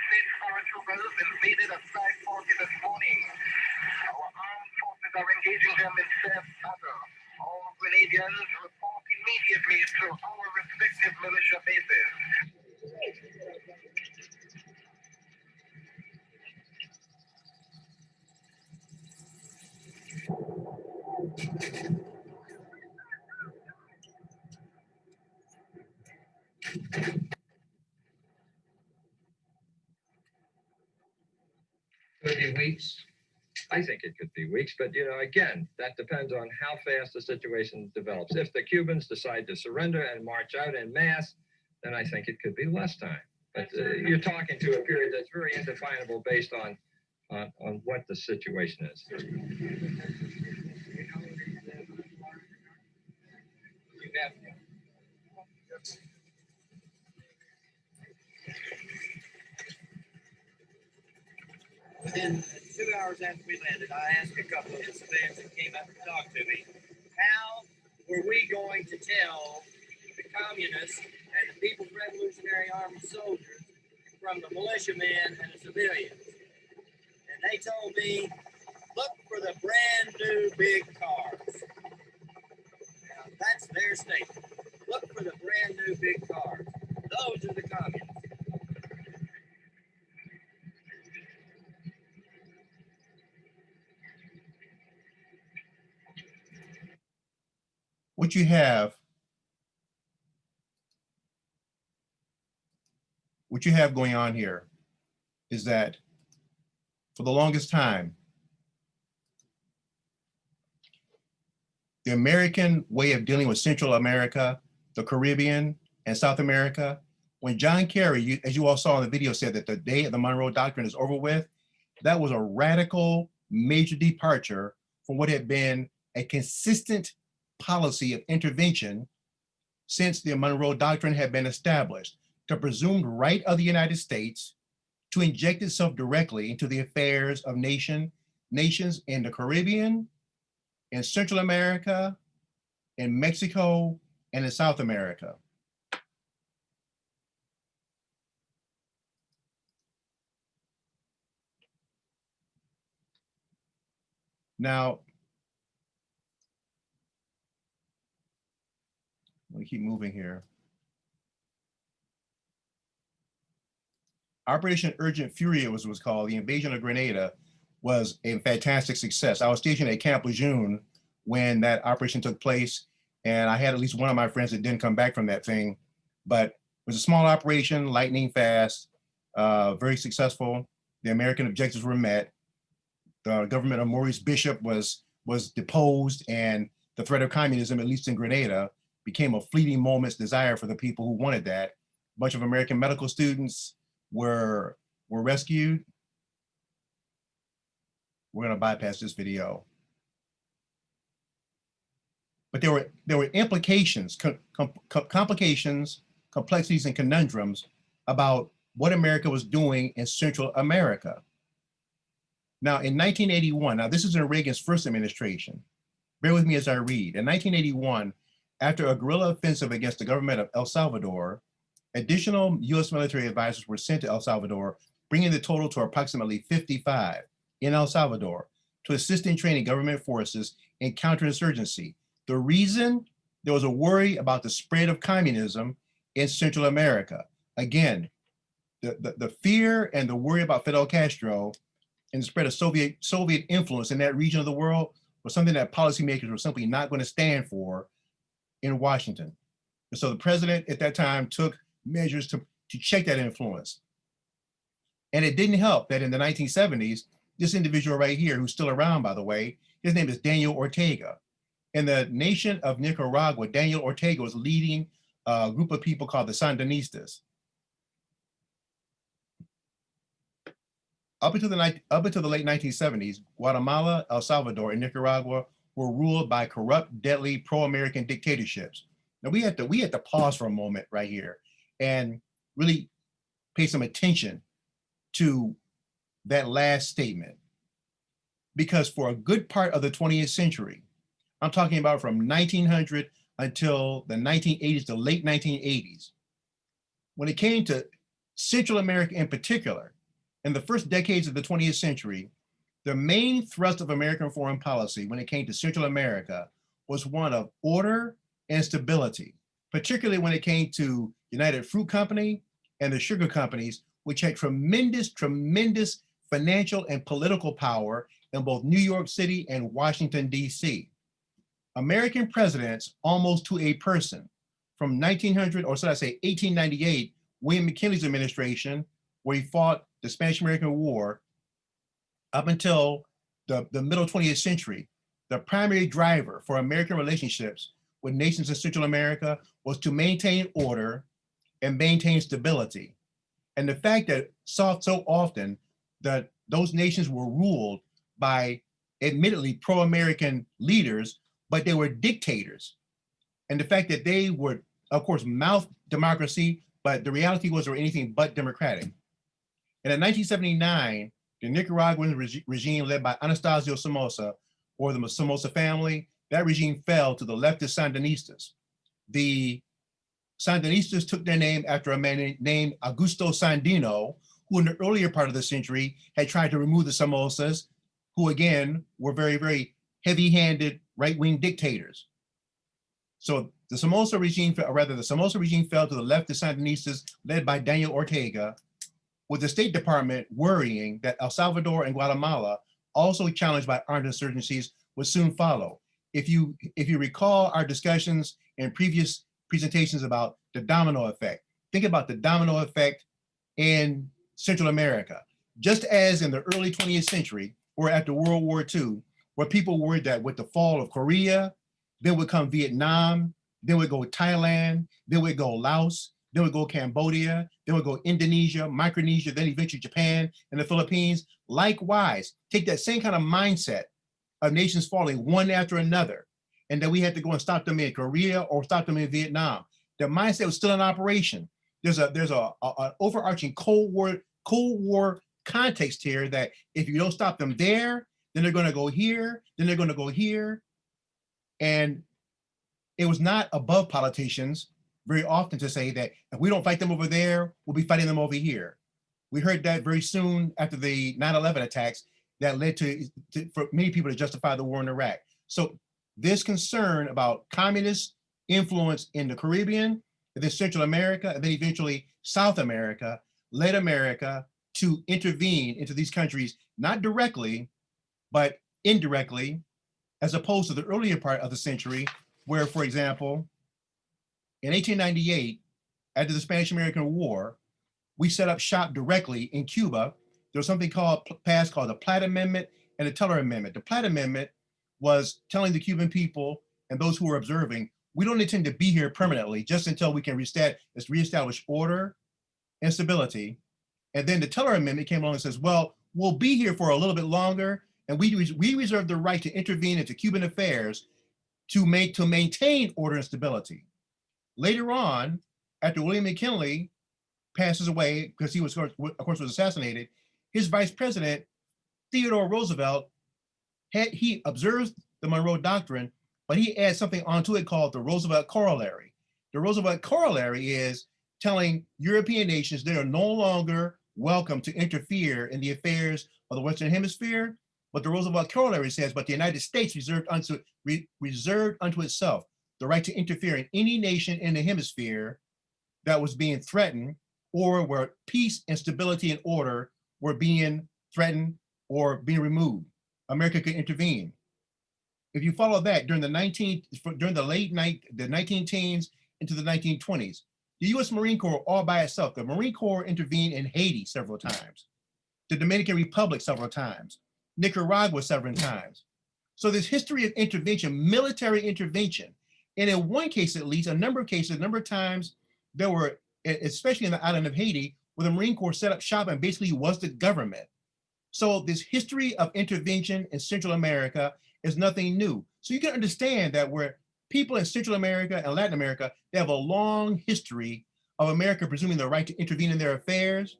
States paratroopers invaded a Sky 40 this morning. Our armed forces are engaging them in self battle. All Grenadians report immediately to our respective militia bases. Could it be weeks? I think it could be weeks, but again, that depends on how fast the situation develops. If the Cubans decide to surrender and march out en masse, then I think it could be less time. But you're talking to a period that's very indefinable based on what the situation is. Within 2 hours after we landed, I asked a couple of the civilians that came up to talk to me, how were we going to tell the communists and the People's Revolutionary Army soldiers from the militiamen and the civilians? And they told me, look for the brand new big cars. Now, that's their statement. Look for the brand new big cars. Those are the communists. What you have going on here is that for the longest time, the American way of dealing with Central America, the Caribbean, and South America, when John Kerry, as you all saw in the video, said that the day of the Monroe Doctrine is over with, that was a radical, major departure from what had been a consistent policy of intervention since the Monroe Doctrine had been established, the presumed right of the United States to inject itself directly into the affairs of nations in the Caribbean, in Central America, in Mexico, and in South America. Now, let me keep moving here. Operation Urgent Fury was called. The invasion of Grenada was a fantastic success. I was stationed at Camp Lejeune when that operation took place, and I had at least one of my friends that didn't come back from that thing. But it was a small operation, lightning fast, very successful. The American objectives were met. The government of Maurice Bishop was deposed, and the threat of communism, at least in Grenada, became a fleeting moment's desire for the people who wanted that. A bunch of American medical students were rescued. we're going to bypass this video. But there were implications, complications, complexities, and conundrums about what America was doing in Central America. Now, in 1981, now this is in Reagan's first administration. Bear with me as I read. In 1981, after a guerrilla offensive against the government of El Salvador, additional U.S. military advisors were sent to El Salvador, bringing the total to approximately 55 in El Salvador to assist in training government forces in counterinsurgency. The reason? There was a worry about the spread of communism in Central America. Again, the fear and the worry about Fidel Castro and the spread of Soviet influence in that region of the world was something that policymakers were simply not going to stand for in Washington. And so the president at that time took measures to check that influence. And it didn't help that in the 1970s, this individual right here, who's still around, by the way, his name is Daniel Ortega. In the nation of Nicaragua, Daniel Ortega was leading a group of people called the Sandinistas. Up until the late 1970s, Guatemala, El Salvador, and Nicaragua were ruled by corrupt, deadly, pro-American dictatorships. Now we had to pause for a moment right here and really pay some attention to that last statement, because for a good part of the 20th century, I'm talking about from 1900 until the 1980s, the late 1980s, when it came to Central America in particular, in the first decades of the 20th century, the main thrust of American foreign policy when it came to Central America was one of order and stability, particularly when it came to United Fruit Company and the sugar companies, which had tremendous financial and political power in both New York City and Washington, D.C. American presidents, almost to a person, from 1900, or should I say 1898, William McKinley's administration, where he fought the Spanish-American War, up until the middle 20th century, the primary driver for American relationships with nations in Central America was to maintain order and maintain stability. And the fact that so often that those nations were ruled by admittedly pro-American leaders, but they were dictators. And the fact that they would, of course, mouth democracy, but the reality was they were anything but democratic. And in 1979, the Nicaraguan regime led by Anastasio Somoza, or the Somoza family, that regime fell to the leftist Sandinistas. The Sandinistas took their name after a man named Augusto Sandino, who in the earlier part of the century had tried to remove the Somozas, who again were very, very heavy-handed right-wing dictators. So the Somoza regime, or rather the Somoza regime fell to the leftist Sandinistas led by Daniel Ortega, with the State Department worrying that El Salvador and Guatemala, also challenged by armed insurgencies, would soon follow. If you recall our discussions in previous presentations about the domino effect, think about the domino effect in Central America. Just as in the early 20th century, or after World War II, where people worried that with the fall of Korea, then would come Vietnam, then would go Thailand, then would go Laos, then would go Cambodia, then would go Indonesia, Micronesia, then eventually Japan and the Philippines. Likewise, take that same kind of mindset of nations falling one after another, and that we had to go and stop them in Korea or stop them in Vietnam. The mindset was still in operation. There's an overarching Cold War context here that if you don't stop them there, then they're going to go here, then they're going to go here. And it was not above politicians very often to say that if we don't fight them over there, we'll be fighting them over here. We heard that very soon after the 9/11 attacks that led for many people to justify the war in Iraq. So this concern about communist influence in the Caribbean, and then Central America, and then eventually South America, led America to intervene into these countries, not directly, but indirectly, as opposed to the earlier part of the century, where, for example, in 1898, after the Spanish-American War, we set up shop directly in Cuba. There was something passed called the Platt Amendment and the Teller Amendment. The Platt Amendment was telling the Cuban people and those who were observing, we don't intend to be here permanently, just until we can reestablish order and stability. And then the Teller Amendment came along and says, well, we'll be here for a little bit longer, and we reserve the right to intervene into Cuban affairs to maintain order and stability. Later on, after William McKinley passes away, because he was, of course, was assassinated, his vice president, Theodore Roosevelt, he observes the Monroe Doctrine, but he adds something onto it called the Roosevelt Corollary. The Roosevelt Corollary is telling European nations they are no longer welcome to interfere in the affairs of the Western Hemisphere, but the Roosevelt Corollary says, but the United States reserved unto itself the right to interfere in any nation in the hemisphere that was being threatened, or where peace and stability and order were being threatened or being removed. America could intervene. If you follow that, during the 19 teens into the 1920s, the U.S. Marine Corps all by itself, the Marine Corps intervened in Haiti several times, the Dominican Republic several times, Nicaragua several times. So this history of intervention, military intervention, and in one case at least, a number of times, there were, especially in the island of Haiti, where the Marine Corps set up shop and basically was the government. So this history of intervention in Central America is nothing new. So you can understand that where people in Central America and Latin America, they have a long history of America presuming the right to intervene in their affairs,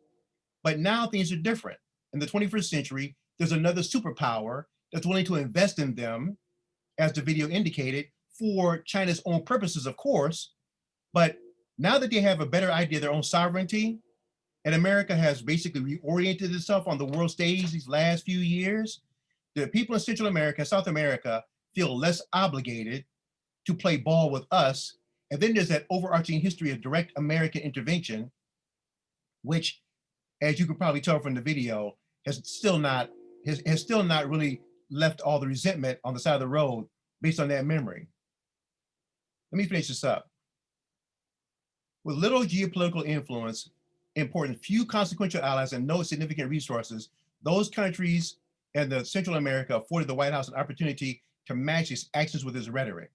but now things are different. In the 21st century, there's another superpower that's willing to invest in them, as the video indicated, for China's own purposes, of course. But now that they have a better idea of their own sovereignty, and America has basically reoriented itself on the world stage these last few years, the people in Central America and South America feel less obligated to play ball with us. And then there's that overarching history of direct American intervention, which, as you could probably tell from the video, has still not really left all the resentment on the side of the road based on that memory. Let me finish this up. With little geopolitical influence, important few consequential allies, and no significant resources, those countries and the Central America afforded the White House an opportunity to match its actions with its rhetoric.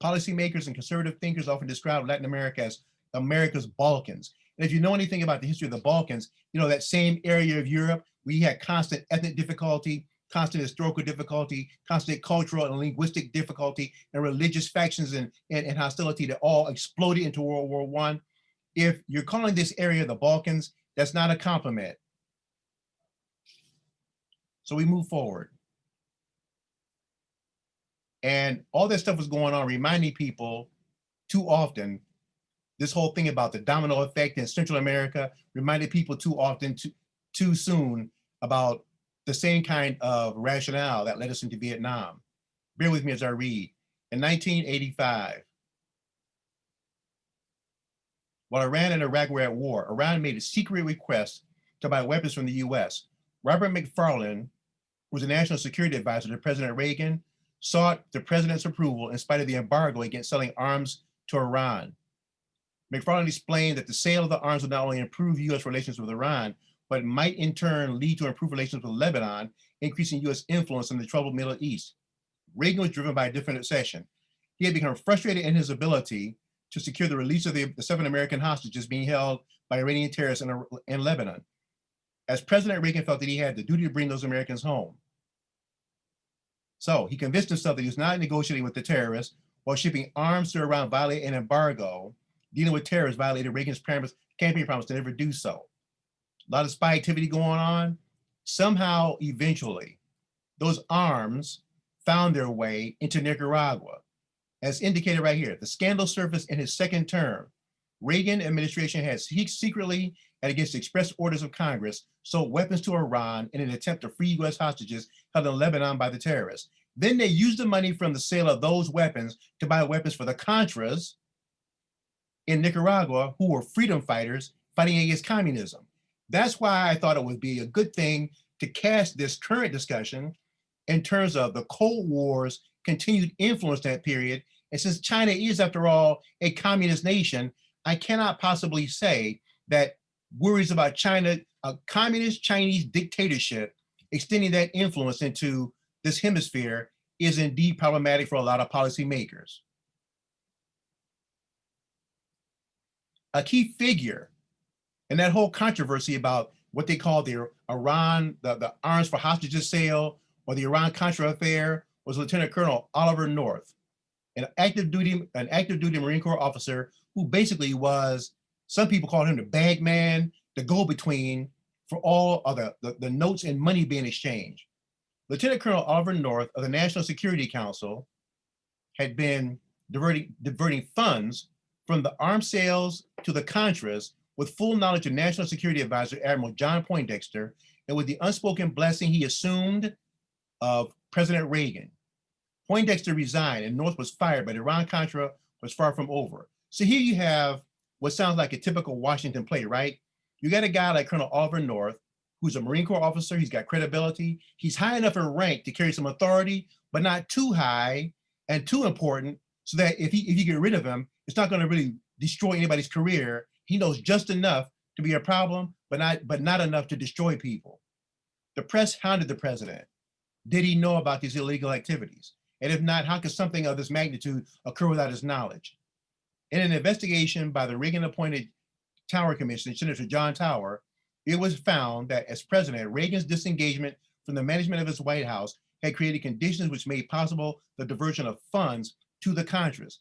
Policymakers and conservative thinkers often describe Latin America as America's Balkans. And if you know anything about the history of the Balkans, you know that same area of Europe, we had constant ethnic difficulty, constant historical difficulty, constant cultural and linguistic difficulty, and religious factions and hostility that all exploded into World War I. If you're calling this area the Balkans, that's not a compliment. So we move forward. And all that stuff was going on, reminding people too often, this whole thing about the domino effect in Central America, reminded people too often, too soon, about the same kind of rationale that led us into Vietnam. Bear with me as I read. In 1985, while Iran and Iraq were at war, Iran made a secret request to buy weapons from the US. Robert McFarlane, who was a national security advisor to President Reagan, sought the president's approval in spite of the embargo against selling arms to Iran. McFarlane explained that the sale of the arms would not only improve US relations with Iran, but might in turn lead to improved relations with Lebanon, increasing US influence in the troubled Middle East. Reagan was driven by a different obsession. He had become frustrated in his ability to secure the release of the 7 American hostages being held by Iranian terrorists in Lebanon. As President Reagan felt that he had the duty to bring those Americans home. So he convinced himself that he was not negotiating with the terrorists while shipping arms to Iran, violating an embargo. Dealing with terrorists violated Reagan's campaign promise to never do so. A lot of spy activity going on. Somehow, eventually, those arms found their way into Nicaragua. As indicated right here, the scandal surfaced in his second term. Reagan administration had secretly and against express orders of Congress sold weapons to Iran in an attempt to free US hostages held in Lebanon by the terrorists. Then they used the money from the sale of those weapons to buy weapons for the Contras in Nicaragua, who were freedom fighters fighting against communism. That's why I thought it would be a good thing to cast this current discussion in terms of the Cold War's continued influence that period. And since China is, after all, a communist nation, I cannot possibly say that worries about China, a communist Chinese dictatorship, extending that influence into this hemisphere is indeed problematic for a lot of policymakers. A key figure in that whole controversy about what they call the Iran, the arms for hostages sale, or the Iran-Contra affair was Lieutenant Colonel Oliver North, an active duty Marine Corps officer who basically was, some people call him the bag man, the go-between for all of the notes and money being exchanged. Lieutenant Colonel Oliver North of the National Security Council had been diverting funds from the arms sales to the Contras with full knowledge of National Security Advisor Admiral John Poindexter, and with the unspoken blessing he assumed of President Reagan. Poindexter resigned and North was fired, but Iran-Contra was far from over. So here you have what sounds like a typical Washington play, right? You got a guy like Colonel Oliver North, who's a Marine Corps officer, he's got credibility, he's high enough in rank to carry some authority, but not too high and too important, so that if you get rid of him, it's not gonna really destroy anybody's career. He knows just enough to be a problem, but not enough to destroy people. The press hounded the president. Did he know about these illegal activities? And if not, how could something of this magnitude occur without his knowledge? In an investigation by the Reagan-appointed Tower Commission, Senator John Tower, it was found that as president, Reagan's disengagement from the management of his White House had created conditions which made possible the diversion of funds to the Contras.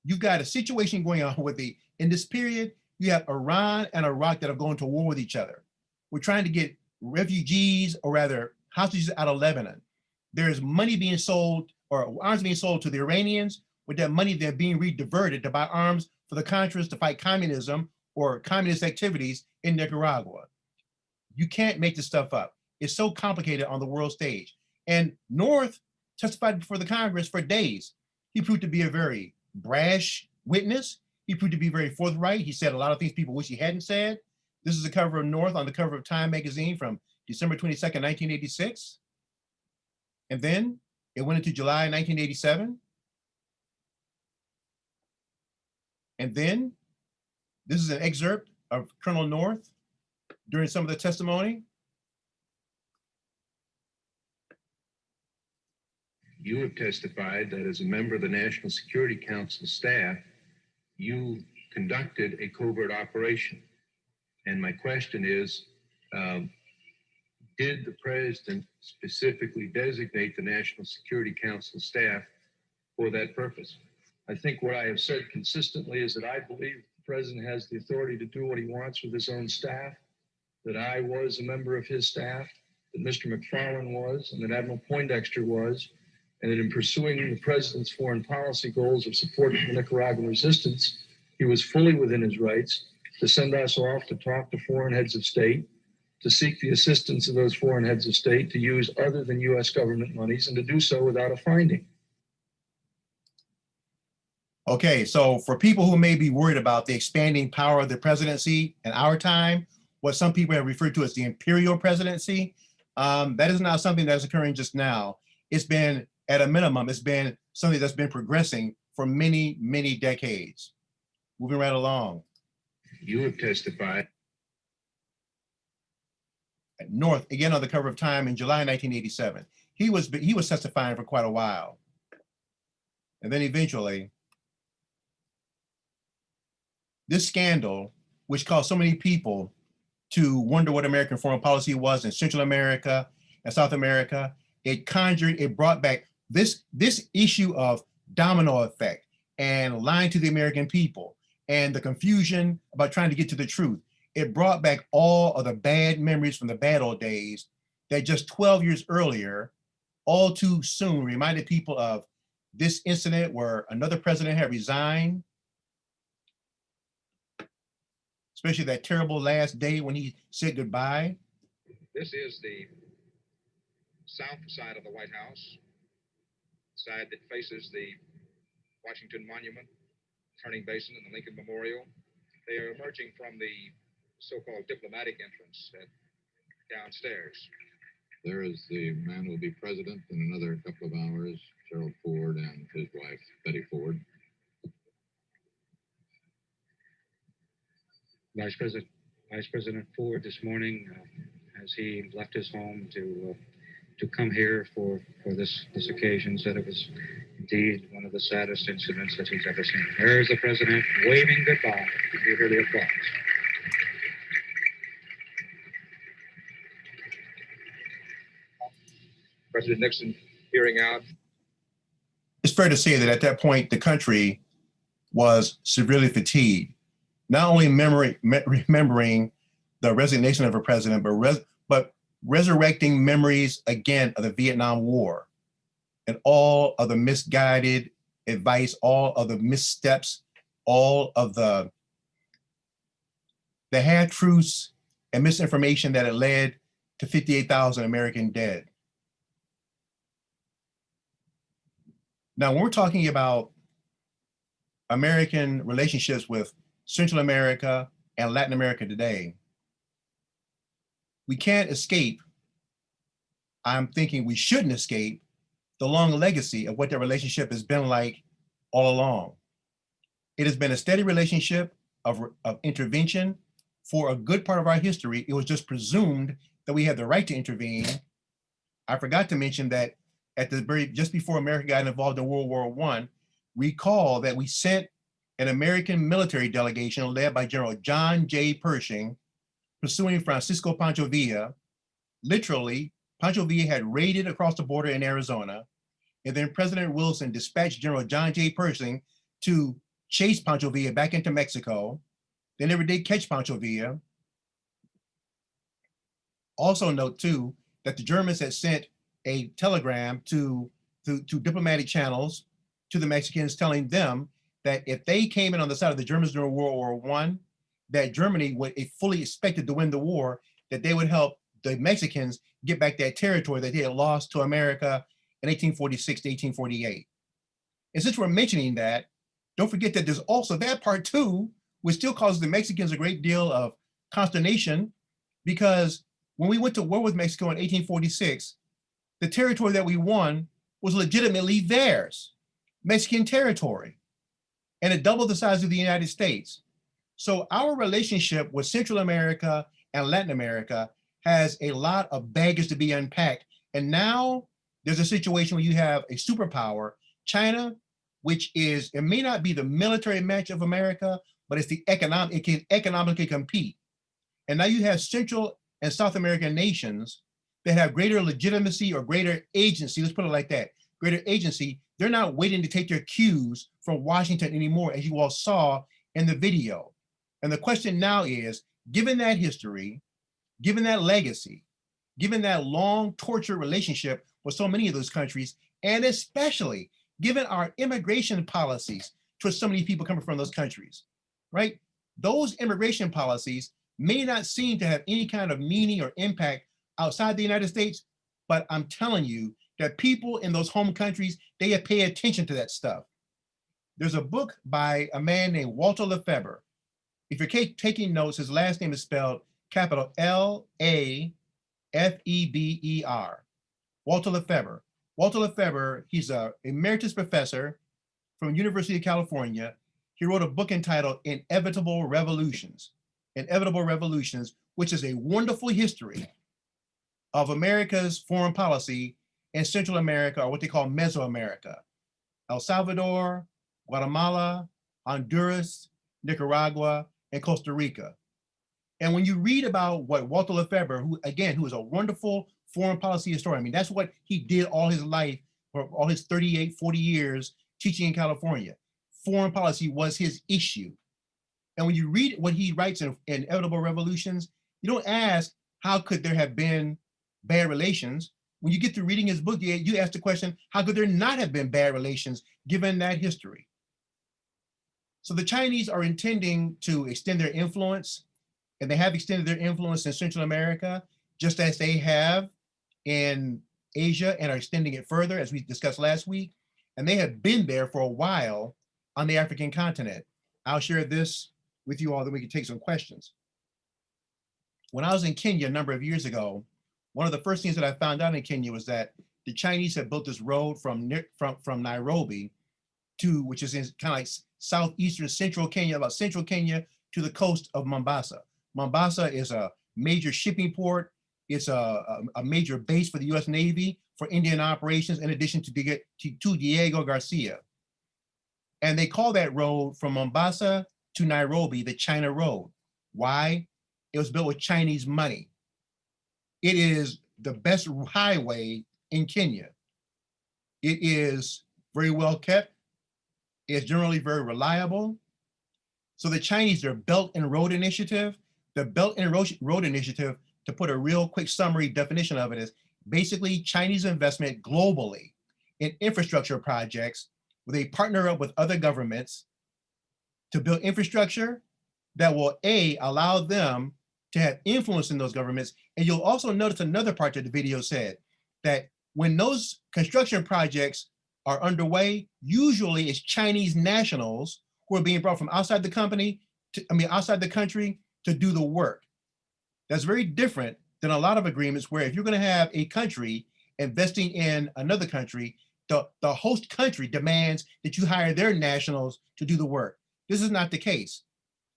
You've got a situation going on in this period, you have Iran and Iraq that are going to war with each other. We're trying to get refugees, or rather hostages, out of Lebanon. There's money being sold, or arms being sold to the Iranians. With that money, they're being rediverted to buy arms for the Contras to fight communism or communist activities in Nicaragua. You can't make this stuff up. It's so complicated on the world stage. And North testified before the Congress for days. He proved to be a very brash witness. He proved to be very forthright. He said a lot of things people wish he hadn't said. This is the cover of North on the cover of Time magazine from December 22nd, 1986. And then it went into July 1987. And then this is an excerpt of Colonel North during some of the testimony. You have testified that as a member of the National Security Council staff, you conducted a covert operation. And my question is, did the president specifically designate the National Security Council staff for that purpose? I think what I have said consistently is that I believe the president has the authority to do what he wants with his own staff, that I was a member of his staff, that Mr. McFarlane was, and that Admiral Poindexter was, and that in pursuing the president's foreign policy goals of supporting the Nicaraguan resistance, he was fully within his rights to send us off to talk to foreign heads of state, to seek the assistance of those foreign heads of state to use other than US government monies, and to do so without a finding. Okay, so for people who may be worried about the expanding power of the presidency in our time, what some people have referred to as the imperial presidency, that is not something that's occurring just now. It's been, at a minimum, it's been something that's been progressing for many, many decades. Moving right along. You have testified. North, again on the cover of Time in July 1987. He was testifying for quite a while. And then eventually, this scandal, which caused so many people to wonder what American foreign policy was in Central America and South America, it brought back this issue of domino effect and lying to the American people and the confusion about trying to get to the truth. It brought back all of the bad memories from the bad old days that just 12 years earlier, all too soon, reminded people of this incident where another president had resigned, especially that terrible last day when he said goodbye. This is the south side of the White House, side that faces the Washington Monument, Turning Basin, and the Lincoln Memorial. They are emerging from the so-called diplomatic entrance downstairs. There is the man who will be president in another couple of hours, Gerald Ford and his wife, Betty Ford. Vice President Ford this morning, as he left his home to come here for this occasion, said it was indeed one of the saddest incidents that he's ever seen. There's the president waving goodbye. You hear the applause. President Nixon hearing out. It's fair to say that at that point, the country was severely fatigued, not only remembering the resignation of a president, but resurrecting memories again of the Vietnam War and all of the misguided advice, all of the missteps, all of the half-truths and misinformation that had led to 58,000 American dead. Now, when we're talking about American relationships with Central America and Latin America today, we can't escape, I'm thinking we shouldn't escape, the long legacy of what that relationship has been like all along. It has been a steady relationship of intervention. For a good part of our history, it was just presumed that we had the right to intervene. I forgot to mention that just before America got involved in World War I, recall that we sent an American military delegation led by General John J. Pershing, pursuing Francisco Pancho Villa. Literally, Pancho Villa had raided across the border in Arizona, and then President Wilson dispatched General John J. Pershing to chase Pancho Villa back into Mexico. They never did catch Pancho Villa. Also note too, that the Germans had sent a telegram to diplomatic channels to the Mexicans telling them that if they came in on the side of the Germans during World War I, that Germany would fully expected to win the war, that they would help the Mexicans get back that territory that they had lost to America in 1846 to 1848. And since we're mentioning that, don't forget that there's also that part too, which still causes the Mexicans a great deal of consternation, because when we went to war with Mexico in 1846, the territory that we won was legitimately theirs, Mexican territory, and it doubled the size of the United States. So our relationship with Central America and Latin America has a lot of baggage to be unpacked. And now there's a situation where you have a superpower, China, which is, it may not be the military match of America, but it's it can economically compete. And now you have Central and South American nations that have greater legitimacy or greater agency, let's put it like that, greater agency. They're not waiting to take their cues from Washington anymore, as you all saw in the video. And the question now is, given that history, given that legacy, given that long tortured relationship with so many of those countries, and especially given our immigration policies towards so many people coming from those countries, right? Those immigration policies may not seem to have any kind of meaning or impact outside the United States, but I'm telling you that people in those home countries, they pay attention to that stuff. There's a book by a man named Walter Lefebvre. If you're taking notes, his last name is spelled capital L-A-F-E-B-E-R. Walter Lefebvre. Walter Lefebvre, he's an emeritus professor from University of California. He wrote a book entitled Inevitable Revolutions. Inevitable Revolutions, which is a wonderful history of America's foreign policy in Central America, or what they call Mesoamerica. El Salvador, Guatemala, Honduras, Nicaragua, and Costa Rica. And when you read about what Walter Lefebvre, who is a wonderful foreign policy historian, I mean, that's what he did all his life, for all his 38, 40 years teaching in California. Foreign policy was his issue. And when you read what he writes in Inevitable Revolutions, you don't ask, how could there have been bad relations? When you get to reading his book, you ask the question, how could there not have been bad relations given that history? So the Chinese are intending to extend their influence, and they have extended their influence in Central America, just as they have in Asia, and are extending it further, as we discussed last week. And they have been there for a while on the African continent. I'll share this with you all, that we can take some questions. When I was in Kenya a number of years ago, one of the first things that I found out in Kenya was that the Chinese had built this road from Nairobi to, which is in kind of like southeastern central Kenya, about central Kenya, to the coast of Mombasa. Mombasa is a major shipping port. It's a major base for the US Navy for Indian operations, in addition to Diego Garcia. And they call that road from Mombasa to Nairobi the China Road. Why? It was built with Chinese money. It is the best highway in Kenya. It is very well kept. It's generally very reliable. So the Chinese, their Belt and Road Initiative, the Belt and Road Initiative, to put a real quick summary definition of it, is basically Chinese investment globally in infrastructure projects where they partner up with other governments to build infrastructure that will allow them to have influence in those governments. And you'll also notice another part that the video said, that when those construction projects are underway, usually it's Chinese nationals who are being brought from outside the company, outside the country to do the work. That's very different than a lot of agreements where if you're going to have a country investing in another country, the host country demands that you hire their nationals to do the work. This is not the case.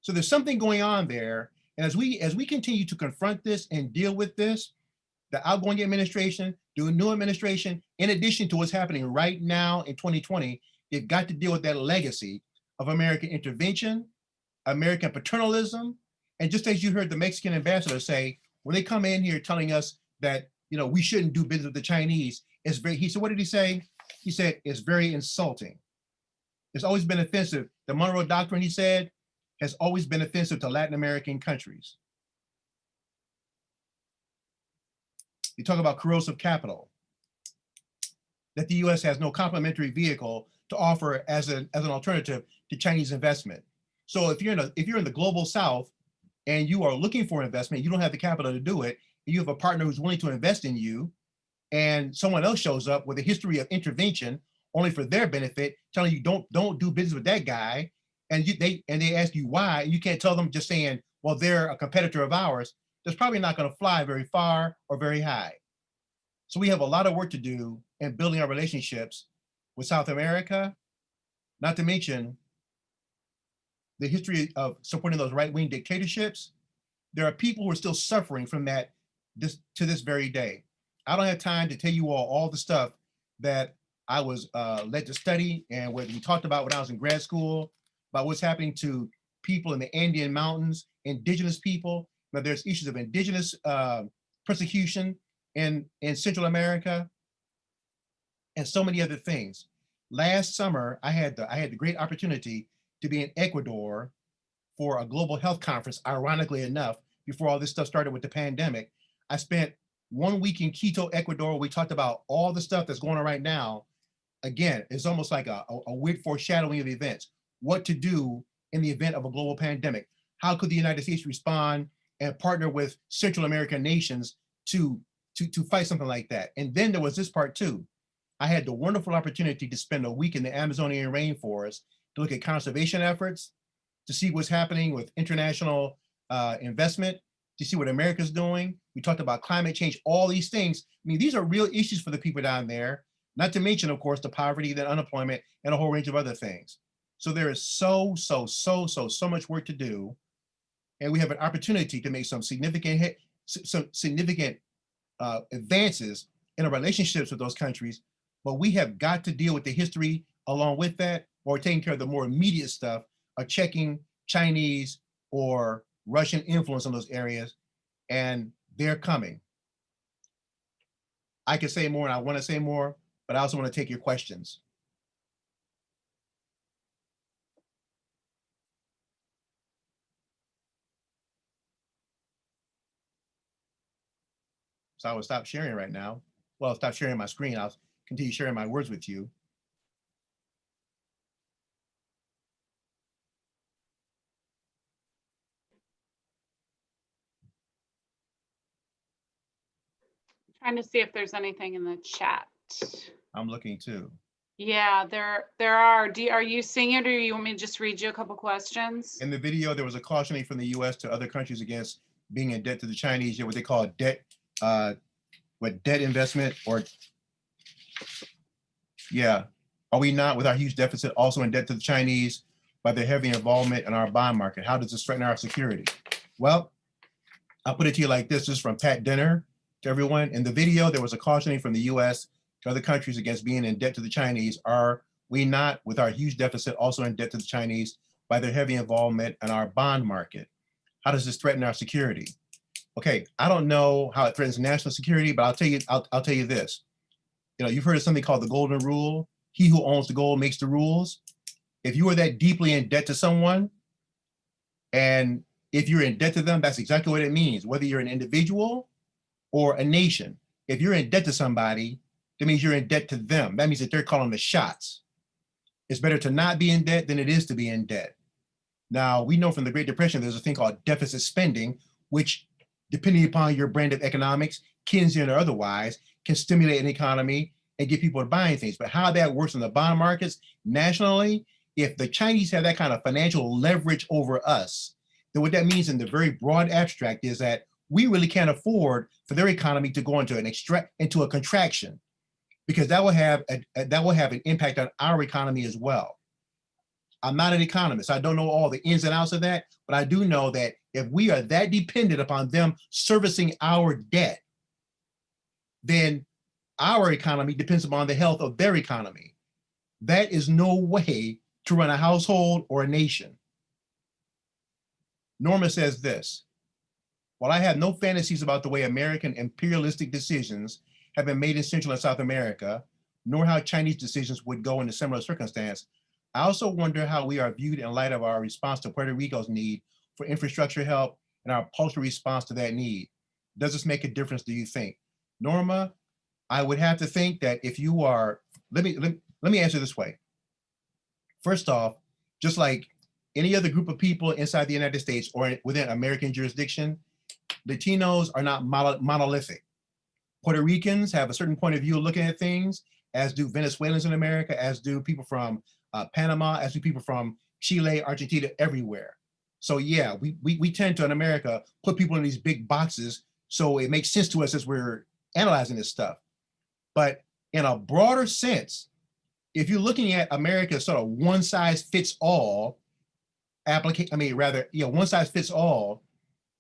So there's something going on there. And as we continue to confront this and deal with this, the outgoing administration, the new administration, in addition to what's happening right now in 2020, they've got to deal with that legacy of American intervention, American paternalism. And just as you heard the Mexican ambassador say, when they come in here telling us that, we shouldn't do business with the Chinese, he said, what did he say? He said, it's very insulting. It's always been offensive. The Monroe Doctrine, he said, has always been offensive to Latin American countries. You talk about corrosive capital, that the US has no complementary vehicle to offer as an alternative to Chinese investment. So if you're in the global South and you are looking for investment, you don't have the capital to do it, and you have a partner who's willing to invest in you, and someone else shows up with a history of intervention only for their benefit, telling you don't do business with that guy, and they ask you why, and you can't tell them just saying, well, they're a competitor of ours, that's probably not going to fly very far or very high. So we have a lot of work to do in building our relationships with South America, not to mention the history of supporting those right-wing dictatorships. There are people who are still suffering from that to this very day. I don't have time to tell you all the stuff that I was led to study and what we talked about when I was in grad school, about what's happening to people in the Andean mountains, indigenous people. Now there's issues of indigenous persecution in Central America, and so many other things. Last summer, I had the great opportunity to be in Ecuador for a global health conference, ironically enough, before all this stuff started with the pandemic. I spent 1 week in Quito, Ecuador. We talked about all the stuff that's going on right now. Again, it's almost like a weird foreshadowing of events. What to do in the event of a global pandemic? How could the United States respond and partner with Central American nations to fight something like that? And then there was this part too. I had the wonderful opportunity to spend a week in the Amazonian rainforest to look at conservation efforts, to see what's happening with international investment, to see what America's doing. We talked about climate change, all these things. I mean, these are real issues for the people down there, not to mention, of course, the poverty, the unemployment, and a whole range of other things. So there is so much work to do. And we have an opportunity to make some significant advances in our relationships with those countries, but we have got to deal with the history along with that, or taking care of the more immediate stuff of checking Chinese or Russian influence on those areas, and they're coming. I could say more and I want to say more, but I also want to take your questions. So I will stop sharing right now. Well, I'll stop sharing my screen. I'll continue sharing my words with you. Trying to see if there's anything in the chat. I'm looking too. Yeah, there are. Are you seeing it, or you want me to just read you a couple questions? In the video, there was a cautioning from the U.S. to other countries against being in debt to the Chinese, what they call debt, debt investment, or yeah. Are we not, with our huge deficit, also in debt to the Chinese by their heavy involvement in our bond market? How does this threaten our security? Well, I'll put it to you like this. This is from Pat Denner to everyone. In the video, there was a cautioning from the U.S. to other countries against being in debt to the Chinese. Are we not, with our huge deficit, also in debt to the Chinese by their heavy involvement in our bond market? How does this threaten our security? Okay, I don't know how it threatens national security, but I'll tell you this. you've heard of something called the golden rule. He who owns the gold makes the rules. If you are that deeply in debt to someone, and if you're in debt to them, that's exactly what it means, whether you're an individual or a nation. If you're in debt to somebody, that means you're in debt to them. That means that they're calling the shots. It's better to not be in debt than it is to be in debt. Now, we know from the Great Depression, there's a thing called deficit spending, which, depending upon your brand of economics, Keynesian or otherwise, can stimulate an economy and get people to buying things. But how that works in the bond markets nationally, if the Chinese have that kind of financial leverage over us, then what that means in the very broad abstract is that we really can't afford for their economy to go into a contraction, because that will have an impact on our economy as well. I'm not an economist. I don't know all the ins and outs of that, but I do know that if we are that dependent upon them servicing our debt, then our economy depends upon the health of their economy. That is no way to run a household or a nation. Norma says this: while I have no fantasies about the way American imperialistic decisions have been made in Central and South America, nor how Chinese decisions would go in a similar circumstance, I also wonder how we are viewed in light of our response to Puerto Rico's need for infrastructure help and our paltry response to that need. Does this make a difference, do you think? Norma, I would have to think that if you are, let me answer this way. First off, just like any other group of people inside the United States or within American jurisdiction, Latinos are not monolithic. Puerto Ricans have a certain point of view of looking at things, as do Venezuelans in America, as do people from Panama, as do people from Chile, Argentina, everywhere. So yeah, we tend to, in America, put people in these big boxes, so it makes sense to us as we're analyzing this stuff. But in a broader sense, if you're looking at America's sort of one size fits all one size fits all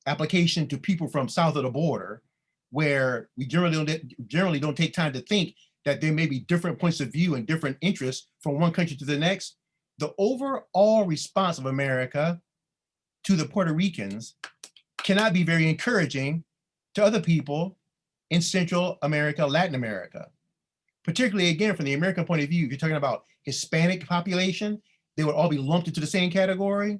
application to people from south of the border, where we generally don't take time to think that there may be different points of view and different interests from one country to the next, the overall response of America to the Puerto Ricans cannot be very encouraging to other people in Central America, Latin America. Particularly, again, from the American point of view, if you're talking about Hispanic population, they would all be lumped into the same category.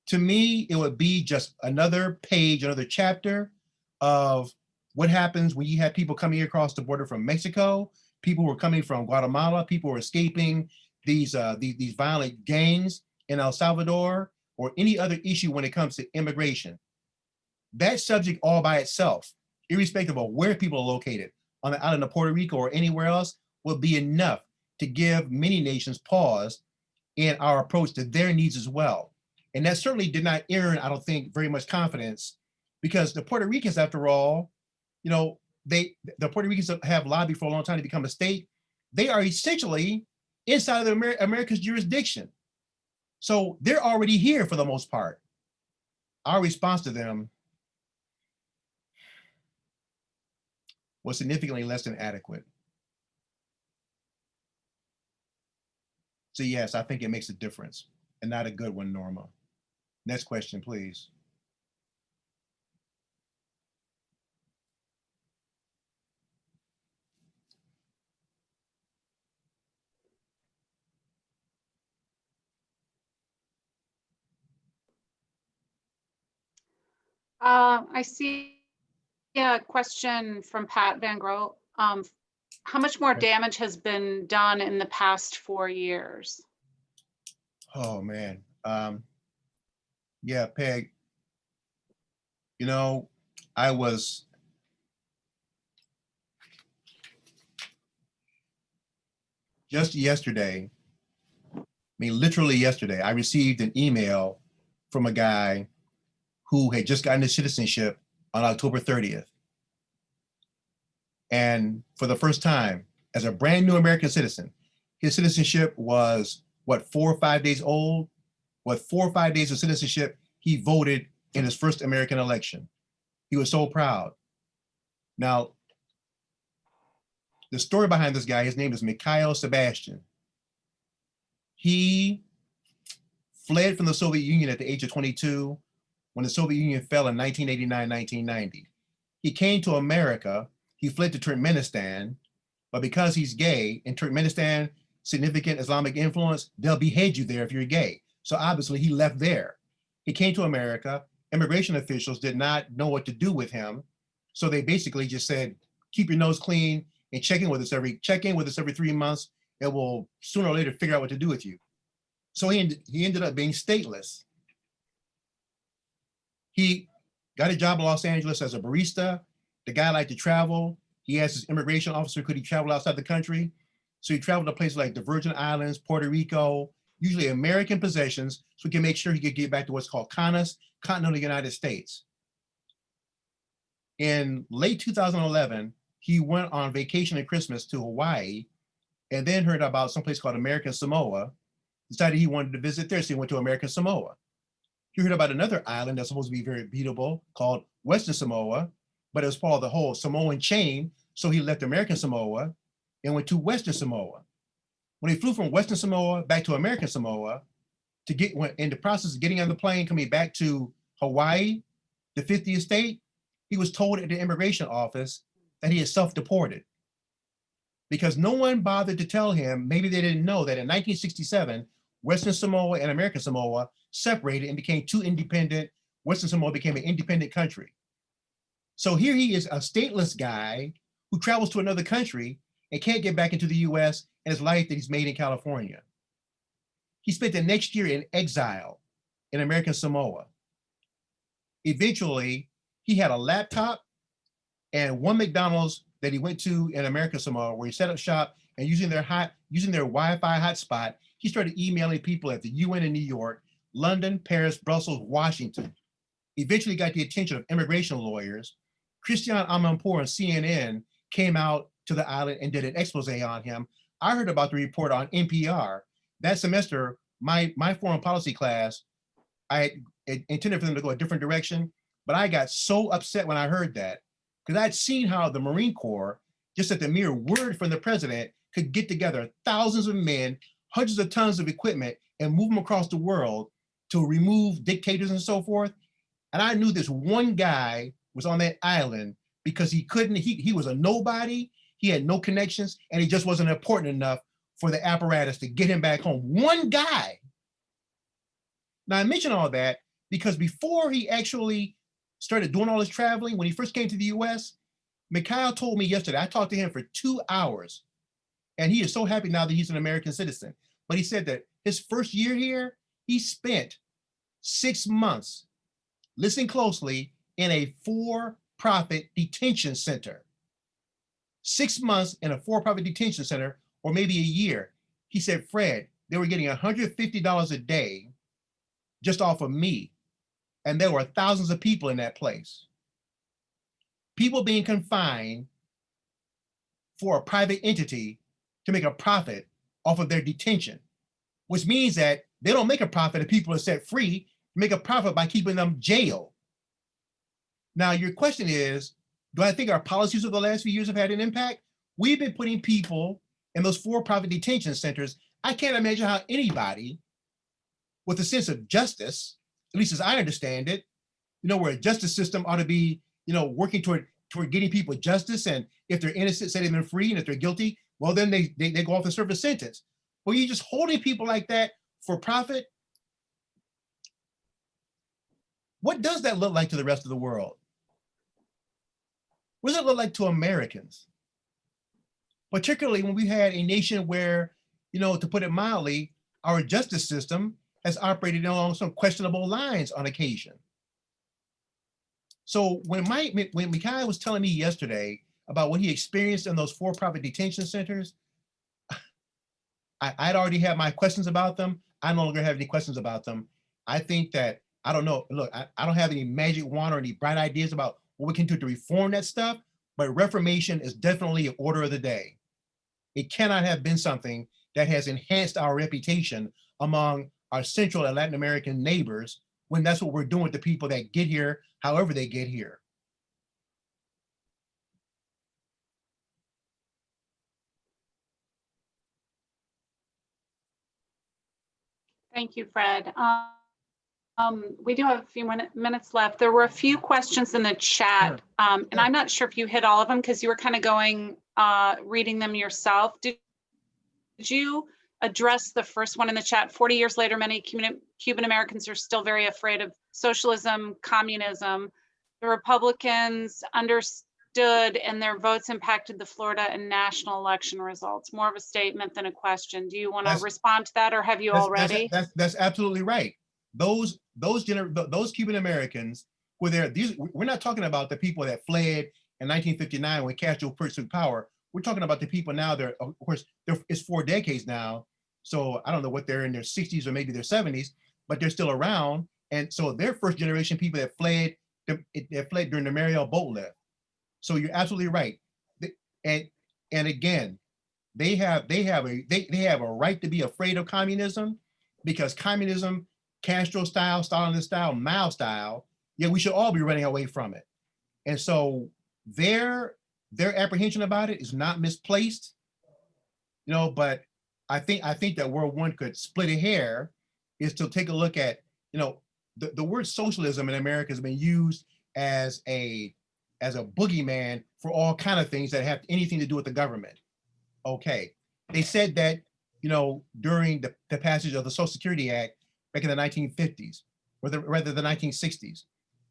To me, it would be just another page, another chapter of what happens when you have people coming across the border from Mexico, people who are coming from Guatemala, people who are escaping these violent gangs in El Salvador, or any other issue when it comes to immigration. That subject all by itself, irrespective of where people are located, on the island of Puerto Rico or anywhere else, will be enough to give many nations pause in our approach to their needs as well. And that certainly did not earn, I don't think, very much confidence, because the Puerto Ricans, after all, the Puerto Ricans have lobbied for a long time to become a state. They are essentially inside of America's jurisdiction. So they're already here for the most part. Our response to them was significantly less than adequate. So yes, I think it makes a difference, and not a good one, Norma. Next question, please. I see a question from Pat Van Groot. How much more damage has been done in the past 4 years? Oh man, yeah, Peg. I was just yesterday, literally yesterday, I received an email from a guy who had just gotten his citizenship on October 30th. And for the first time, as a brand new American citizen, his citizenship was, 4 or 5 days old? 4 or 5 days of citizenship, he voted in his first American election. He was so proud. Now, the story behind this guy, his name is Mikhail Sebastian. He fled from the Soviet Union at the age of 22 when the Soviet Union fell in 1989, 1990. He came to America. He fled to Turkmenistan, but because he's gay, in Turkmenistan, significant Islamic influence, they'll behead you there if you're gay. So obviously he left there. He came to America. Immigration officials did not know what to do with him. So they basically just said, keep your nose clean and check in with us every 3 months. And we'll sooner or later figure out what to do with you. So he ended up being stateless. He got a job in Los Angeles as a barista. The guy liked to travel. He asked his immigration officer, could he travel outside the country? So he traveled to places like the Virgin Islands, Puerto Rico, usually American possessions, so he can make sure he could get back to what's called CONUS, continental United States. In late 2011, he went on vacation at Christmas to Hawaii, and then heard about someplace called American Samoa, decided he wanted to visit there, so he went to American Samoa. He heard about another island that's supposed to be very beautiful called Western Samoa, but it was part of the whole Samoan chain, so he left American Samoa and went to Western Samoa. When he flew from Western Samoa back to American Samoa, in the process of getting on the plane, coming back to Hawaii, the 50th state, he was told at the immigration office that he had self-deported because no one bothered to tell him, maybe they didn't know that in 1967, Western Samoa and American Samoa separated and became two independent, Western Samoa became an independent country. So here he is, a stateless guy who travels to another country and can't get back into the US and his life that he's made in California. He spent the next year in exile in American Samoa. Eventually, he had a laptop and one McDonald's that he went to in American Samoa where he set up shop, and using their Wi-Fi hotspot, he started emailing people at the UN in New York, London, Paris, Brussels, Washington. Eventually got the attention of immigration lawyers. Christiane Amanpour on CNN came out to the island and did an expose on him. I heard about the report on NPR. That semester, my foreign policy class, I intended for them to go a different direction, but I got so upset when I heard that because I'd seen how the Marine Corps, just at the mere word from the president, could get together thousands of men, hundreds of tons of equipment, and move them across the world to remove dictators and so forth. And I knew this one guy was on that island because he was a nobody, he had no connections, and he just wasn't important enough for the apparatus to get him back home. One guy. Now I mention all that because before he actually started doing all his traveling, when he first came to the US, Mikhail told me yesterday, I talked to him for 2 hours, and he is so happy now that he's an American citizen. But he said that his first year here, he spent 6 months, listen closely, in a for-profit detention center. 6 months in a for-profit detention center, or maybe a year. He said, Fred, they were getting $150 a day just off of me. And there were thousands of people in that place. People being confined for a private entity to make a profit off of their detention, which means that they don't make a profit if people are set free, make a profit by keeping them jailed. Now, your question is, do I think our policies of the last few years have had an impact? We've been putting people in those for-profit detention centers. I can't imagine how anybody with a sense of justice, at least as I understand it, where a justice system ought to be, working toward getting people justice, and if they're innocent, setting them free, and if they're guilty, well, then they go off and serve a sentence. Well, you're just holding people like that for profit. What does that look like to the rest of the world? What does it look like to Americans? Particularly when we had a nation where, to put it mildly, our justice system has operated along some questionable lines on occasion. So when Mikhail was telling me yesterday about what he experienced in those for-profit detention centers, I'd already had my questions about them. I no longer have any questions about them. I think that, I don't know, look, I don't have any magic wand or any bright ideas about what we can do to reform that stuff, but reformation is definitely an order of the day. It cannot have been something that has enhanced our reputation among our Central and Latin American neighbors, when that's what we're doing with the people that get here, however they get here. Thank you, Fred. We do have a few minutes left. There were a few questions in the chat, and I'm not sure if you hit all of them because you were kind of going reading them yourself. Did you address the first one in the chat? 40 years later, many Cuban Americans are still very afraid of socialism, communism. The Republicans understood and their votes impacted the Florida and national election results. More of a statement than a question. Do you want to respond to that, or have you already? That's absolutely right. Those Cuban Americans were there. We're not talking about the people that fled in 1959 when Castro pursued power. We're talking about the people now. They're, of course, it's 4 decades now. So I don't know what they're in their 60s or maybe their 70s, but they're still around. And so they're first generation people that fled during the Mariel boat lift. So you're absolutely right. And again, they have a right to be afraid of communism, because communism, Castro style, Stalinist style, Mao style, yeah, we should all be running away from it. And so their apprehension about it is not misplaced, but I think that where one could split a hair is to take a look at, the word socialism in America has been used as a boogeyman for all kind of things that have anything to do with the government. Okay, they said that, during the passage of the Social Security Act back in the 1950s, or rather the 1960s,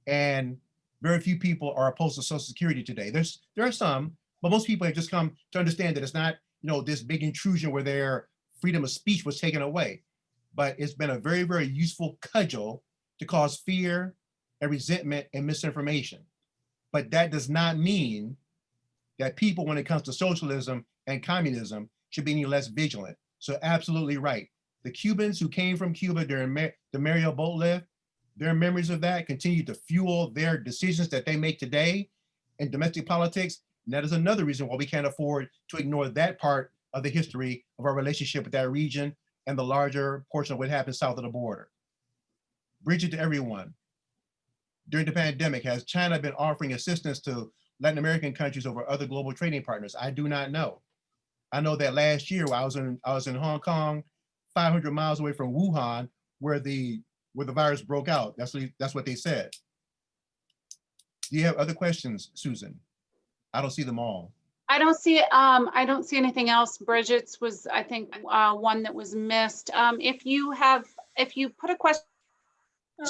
and very few people are opposed to Social Security today. There are some, but most people have just come to understand that it's not, this big intrusion where their freedom of speech was taken away. But it's been a very, very useful cudgel to cause fear and resentment and misinformation. But that does not mean that people, when it comes to socialism and communism, should be any less vigilant. So absolutely right. The Cubans who came from Cuba during the Mariel boat lift, their memories of that continue to fuel their decisions that they make today in domestic politics. And that is another reason why we can't afford to ignore that part of the history of our relationship with that region and the larger portion of what happens south of the border. Bridge it to everyone. During the pandemic, has China been offering assistance to Latin American countries over other global trading partners? I do not know. I know that last year I was in Hong Kong, 500 miles away from Wuhan, where the virus broke out. That's what they said. Do you have other questions, Susan? I don't see them all. I don't see anything else. Bridget's was, I think, one that was missed. If you put a question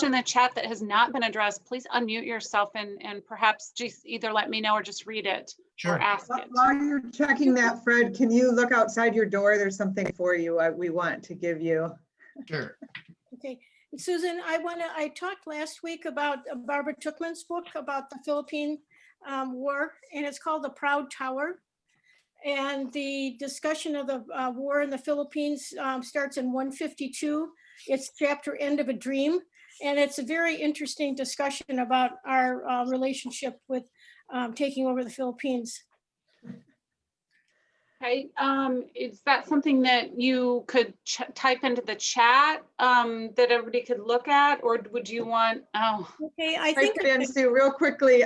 in the chat that has not been addressed, please unmute yourself and perhaps just either let me know or just read it or ask it. While you're checking that, Fred, can you look outside your door? There's something for you we want to give you. Sure. Okay, Susan, I talked last week about Barbara Tuchman's book about the Philippine War, and it's called The Proud Tower. And the discussion of the war in the Philippines starts in 152. It's chapter End of a Dream. And it's a very interesting discussion about our relationship with taking over the Philippines. Okay, is that something that you could type into the chat that everybody could look at, or would you want? Oh, okay. I think Sue, real quickly,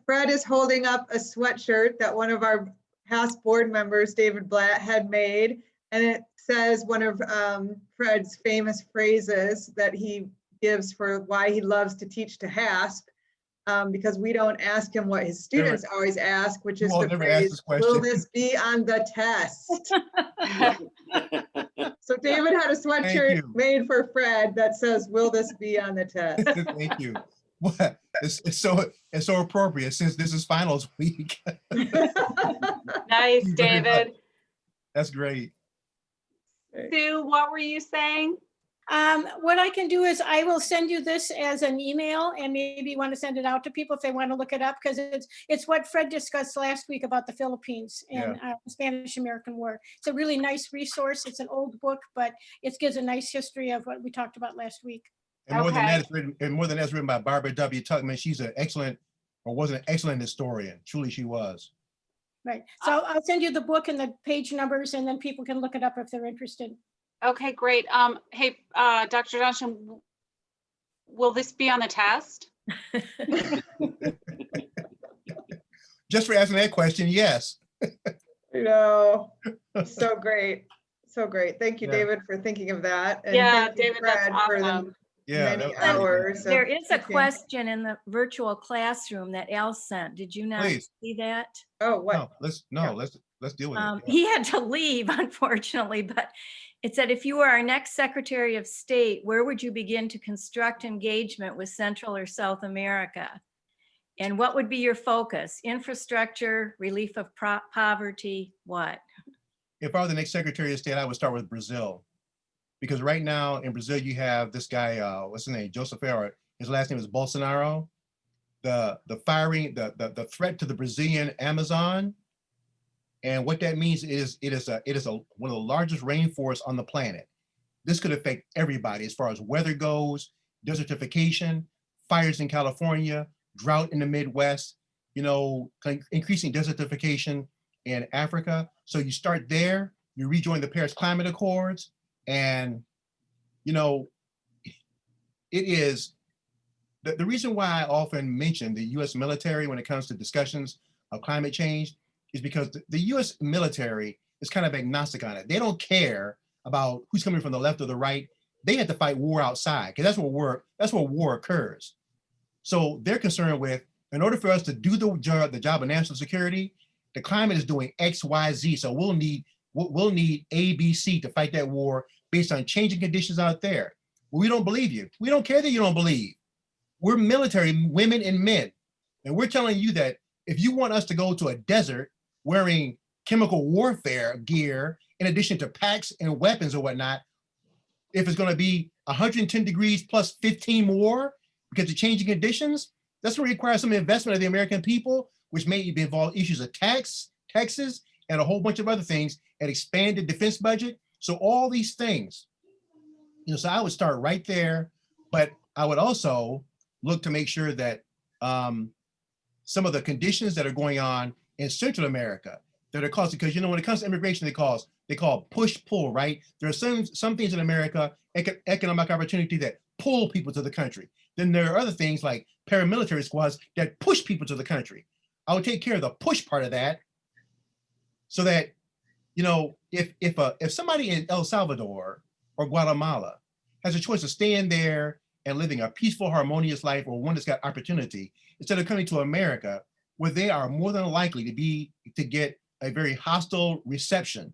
Fred is holding up a sweatshirt that one of our past board members, David Blatt, had made, and it says one of Fred's famous phrases that he gives for why he loves to teach to HASP. Because we don't ask him what his students always ask, which is the phrase, will this be on the test? So David had a sweatshirt made for Fred that says, will this be on the test? Thank you. What? It's so appropriate since this is finals week. Nice, David. That's great. Sue, what were you saying? What I can do is I will send you this as an email, and maybe you want to send it out to people if they want to look it up, because it's what Fred discussed last week about the Philippines and the Spanish-American War. It's a really nice resource. It's an old book, but it gives a nice history of what we talked about last week. And more than that, it's written by Barbara W. Tuchman. She's an excellent, or was an excellent historian. Truly, she was. Right. So I'll send you the book and the page numbers, and then people can look it up if they're interested. Okay, great. Hey, Dr. Johnson, will this be on the test? Just for asking that question, yes. So great. So great. Thank you, David, for thinking of that. And yeah, thank you, David, Fred, that's for awesome. Yeah, many that was hours. of There is a teaching. question in the virtual classroom that Al sent. Did you not Please. see that? Oh, what? Let's deal with it. Yeah. He had to leave, unfortunately, but it said, if you were our next Secretary of State, where would you begin to construct engagement with Central or South America? And what would be your focus? Infrastructure, relief of poverty, what? If I were the next Secretary of State, I would start with Brazil. Because right now in Brazil, you have this guy, what's his name? Joseph Ferreira. His last name is Bolsonaro. The firing, the threat to the Brazilian Amazon. And what that means is it is one of the largest rainforests on the planet. This could affect everybody as far as weather goes, desertification, fires in California, drought in the Midwest, increasing desertification in Africa. So you start there, you rejoin the Paris Climate Accords, and it is the reason why I often mention the US military when it comes to discussions of climate change is because the US military is kind of agnostic on it. They don't care about who's coming from the left or the right. They have to fight war outside, because that's where war occurs. So they're concerned with, in order for us to do the job of national security, the climate is doing X, Y, Z. So we'll need A, B, C to fight that war based on changing conditions out there. Well, we don't believe you. We don't care that you don't believe. We're military women and men. And we're telling you that if you want us to go to a desert wearing chemical warfare gear, in addition to packs and weapons or whatnot, if it's going to be 110 degrees plus 15 more because of changing conditions, that's going to require some investment of the American people, which may involve issues of taxes, and a whole bunch of other things, and expanded defense budget. So all these things, so I would start right there, but I would also look to make sure that some of the conditions that are going on in Central America that are caused, because when it comes to immigration, they call push-pull, right? There are some things in America, economic opportunity, that pull people to the country. Then there are other things like paramilitary squads that push people to the country. I would take care of the push part of that, so that if somebody in El Salvador or Guatemala has a choice of staying there and living a peaceful, harmonious life, or one that's got opportunity, instead of coming to America, where they are more than likely to get a very hostile reception,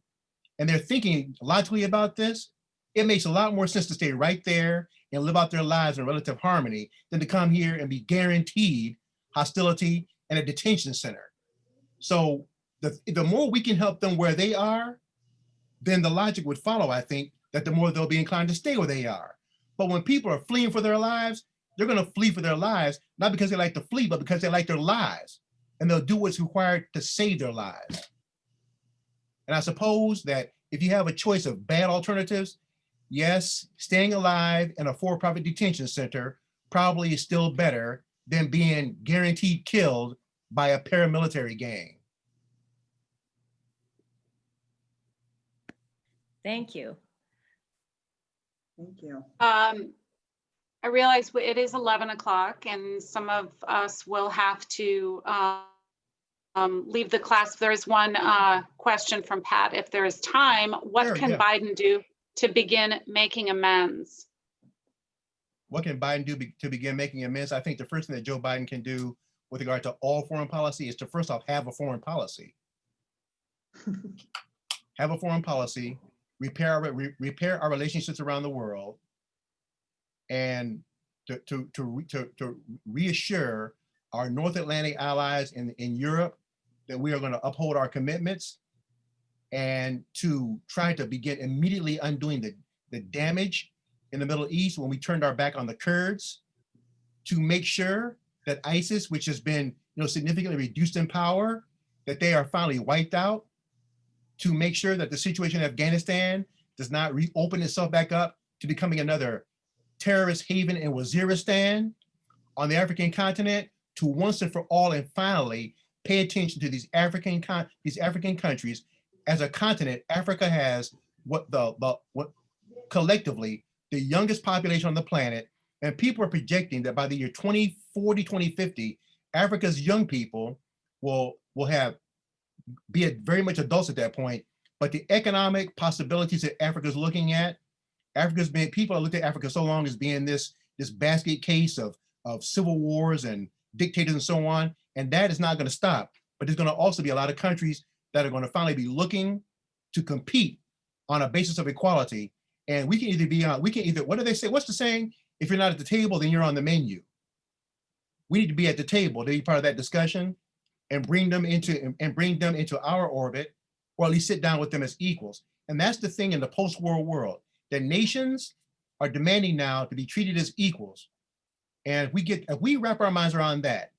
and they're thinking logically about this, it makes a lot more sense to stay right there and live out their lives in relative harmony than to come here and be guaranteed hostility and a detention center. So the more we can help them where they are, then the logic would follow, I think, that the more they'll be inclined to stay where they are. But when people are fleeing for their lives, they're going to flee for their lives, not because they like to flee, but because they like their lives. And they'll do what's required to save their lives. And I suppose that if you have a choice of bad alternatives, yes, staying alive in a for-profit detention center probably is still better than being guaranteed killed by a paramilitary gang. Thank you. Thank you. I realize it is 11 o'clock and some of us will have to leave the class. There is one question from Pat. If there is time, what can Biden do to begin making amends? What can Biden do to begin making amends? I think the first thing that Joe Biden can do with regard to all foreign policy is to first off have a foreign policy. Have a foreign policy, repair our relationships around the world, and to reassure our North Atlantic allies in Europe that we are going to uphold our commitments, and to try to begin immediately undoing the damage in the Middle East when we turned our back on the Kurds, to make sure that ISIS, which has been significantly reduced in power, that they are finally wiped out, to make sure that the situation in Afghanistan does not reopen itself back up to becoming another terrorist haven in Waziristan on the African continent, to once and for all and finally pay attention to these African countries. As a continent, Africa has what collectively the youngest population on the planet, and people are projecting that by the year 2040, 2050, Africa's young people will be very much adults at that point. But the economic possibilities that Africa's looking at, people have looked at Africa so long as being this this basket case of civil wars and dictators and so on. And that is not going to stop. But there's going to also be a lot of countries that are going to finally be looking to compete on a basis of equality. And we can either be on, what do they say? What's the saying? If you're not at the table, then you're on the menu. We need to be at the table to be part of that discussion and bring them into our orbit, or at least sit down with them as equals. And that's the thing in the post-war world, that nations are demanding now to be treated as equals. And if we wrap our minds around that,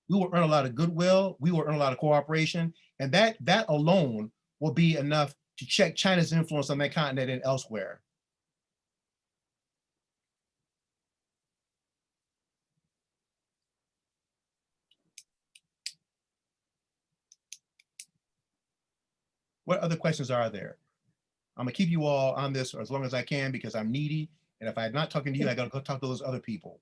we will earn a lot of goodwill, we will earn a lot of cooperation, and that alone will be enough to check China's influence on that continent and elsewhere. What other questions are there? I'm gonna keep you all on this as long as I can because I'm needy. And if I'm not talking to you, I gotta go talk to those other people.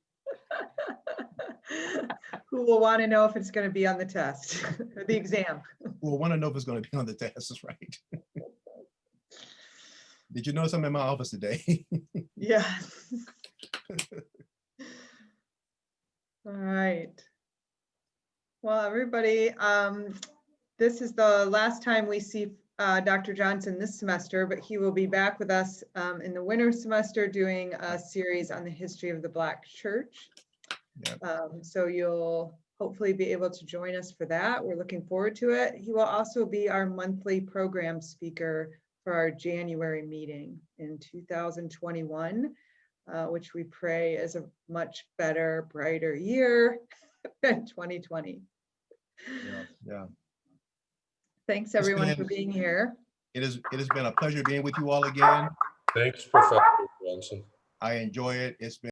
Who will want to know if it's going to be on the test or the exam. We'll want to know if it's going to be on the test, right? Did you notice I'm in my office today? Yeah. All right. Well, everybody, this is the last time we see Dr. Johnson this semester, but he will be back with us in the winter semester doing a series on the history of the Black Church. Yep. So you'll hopefully be able to join us for that. We're looking forward to it. He will also be our monthly program speaker for our January meeting in 2021, which we pray is a much better, brighter year than 2020. Yeah. Thanks everyone for being here. It has been a pleasure being with you all again. Thanks, Professor Johnson. I enjoy it. It's been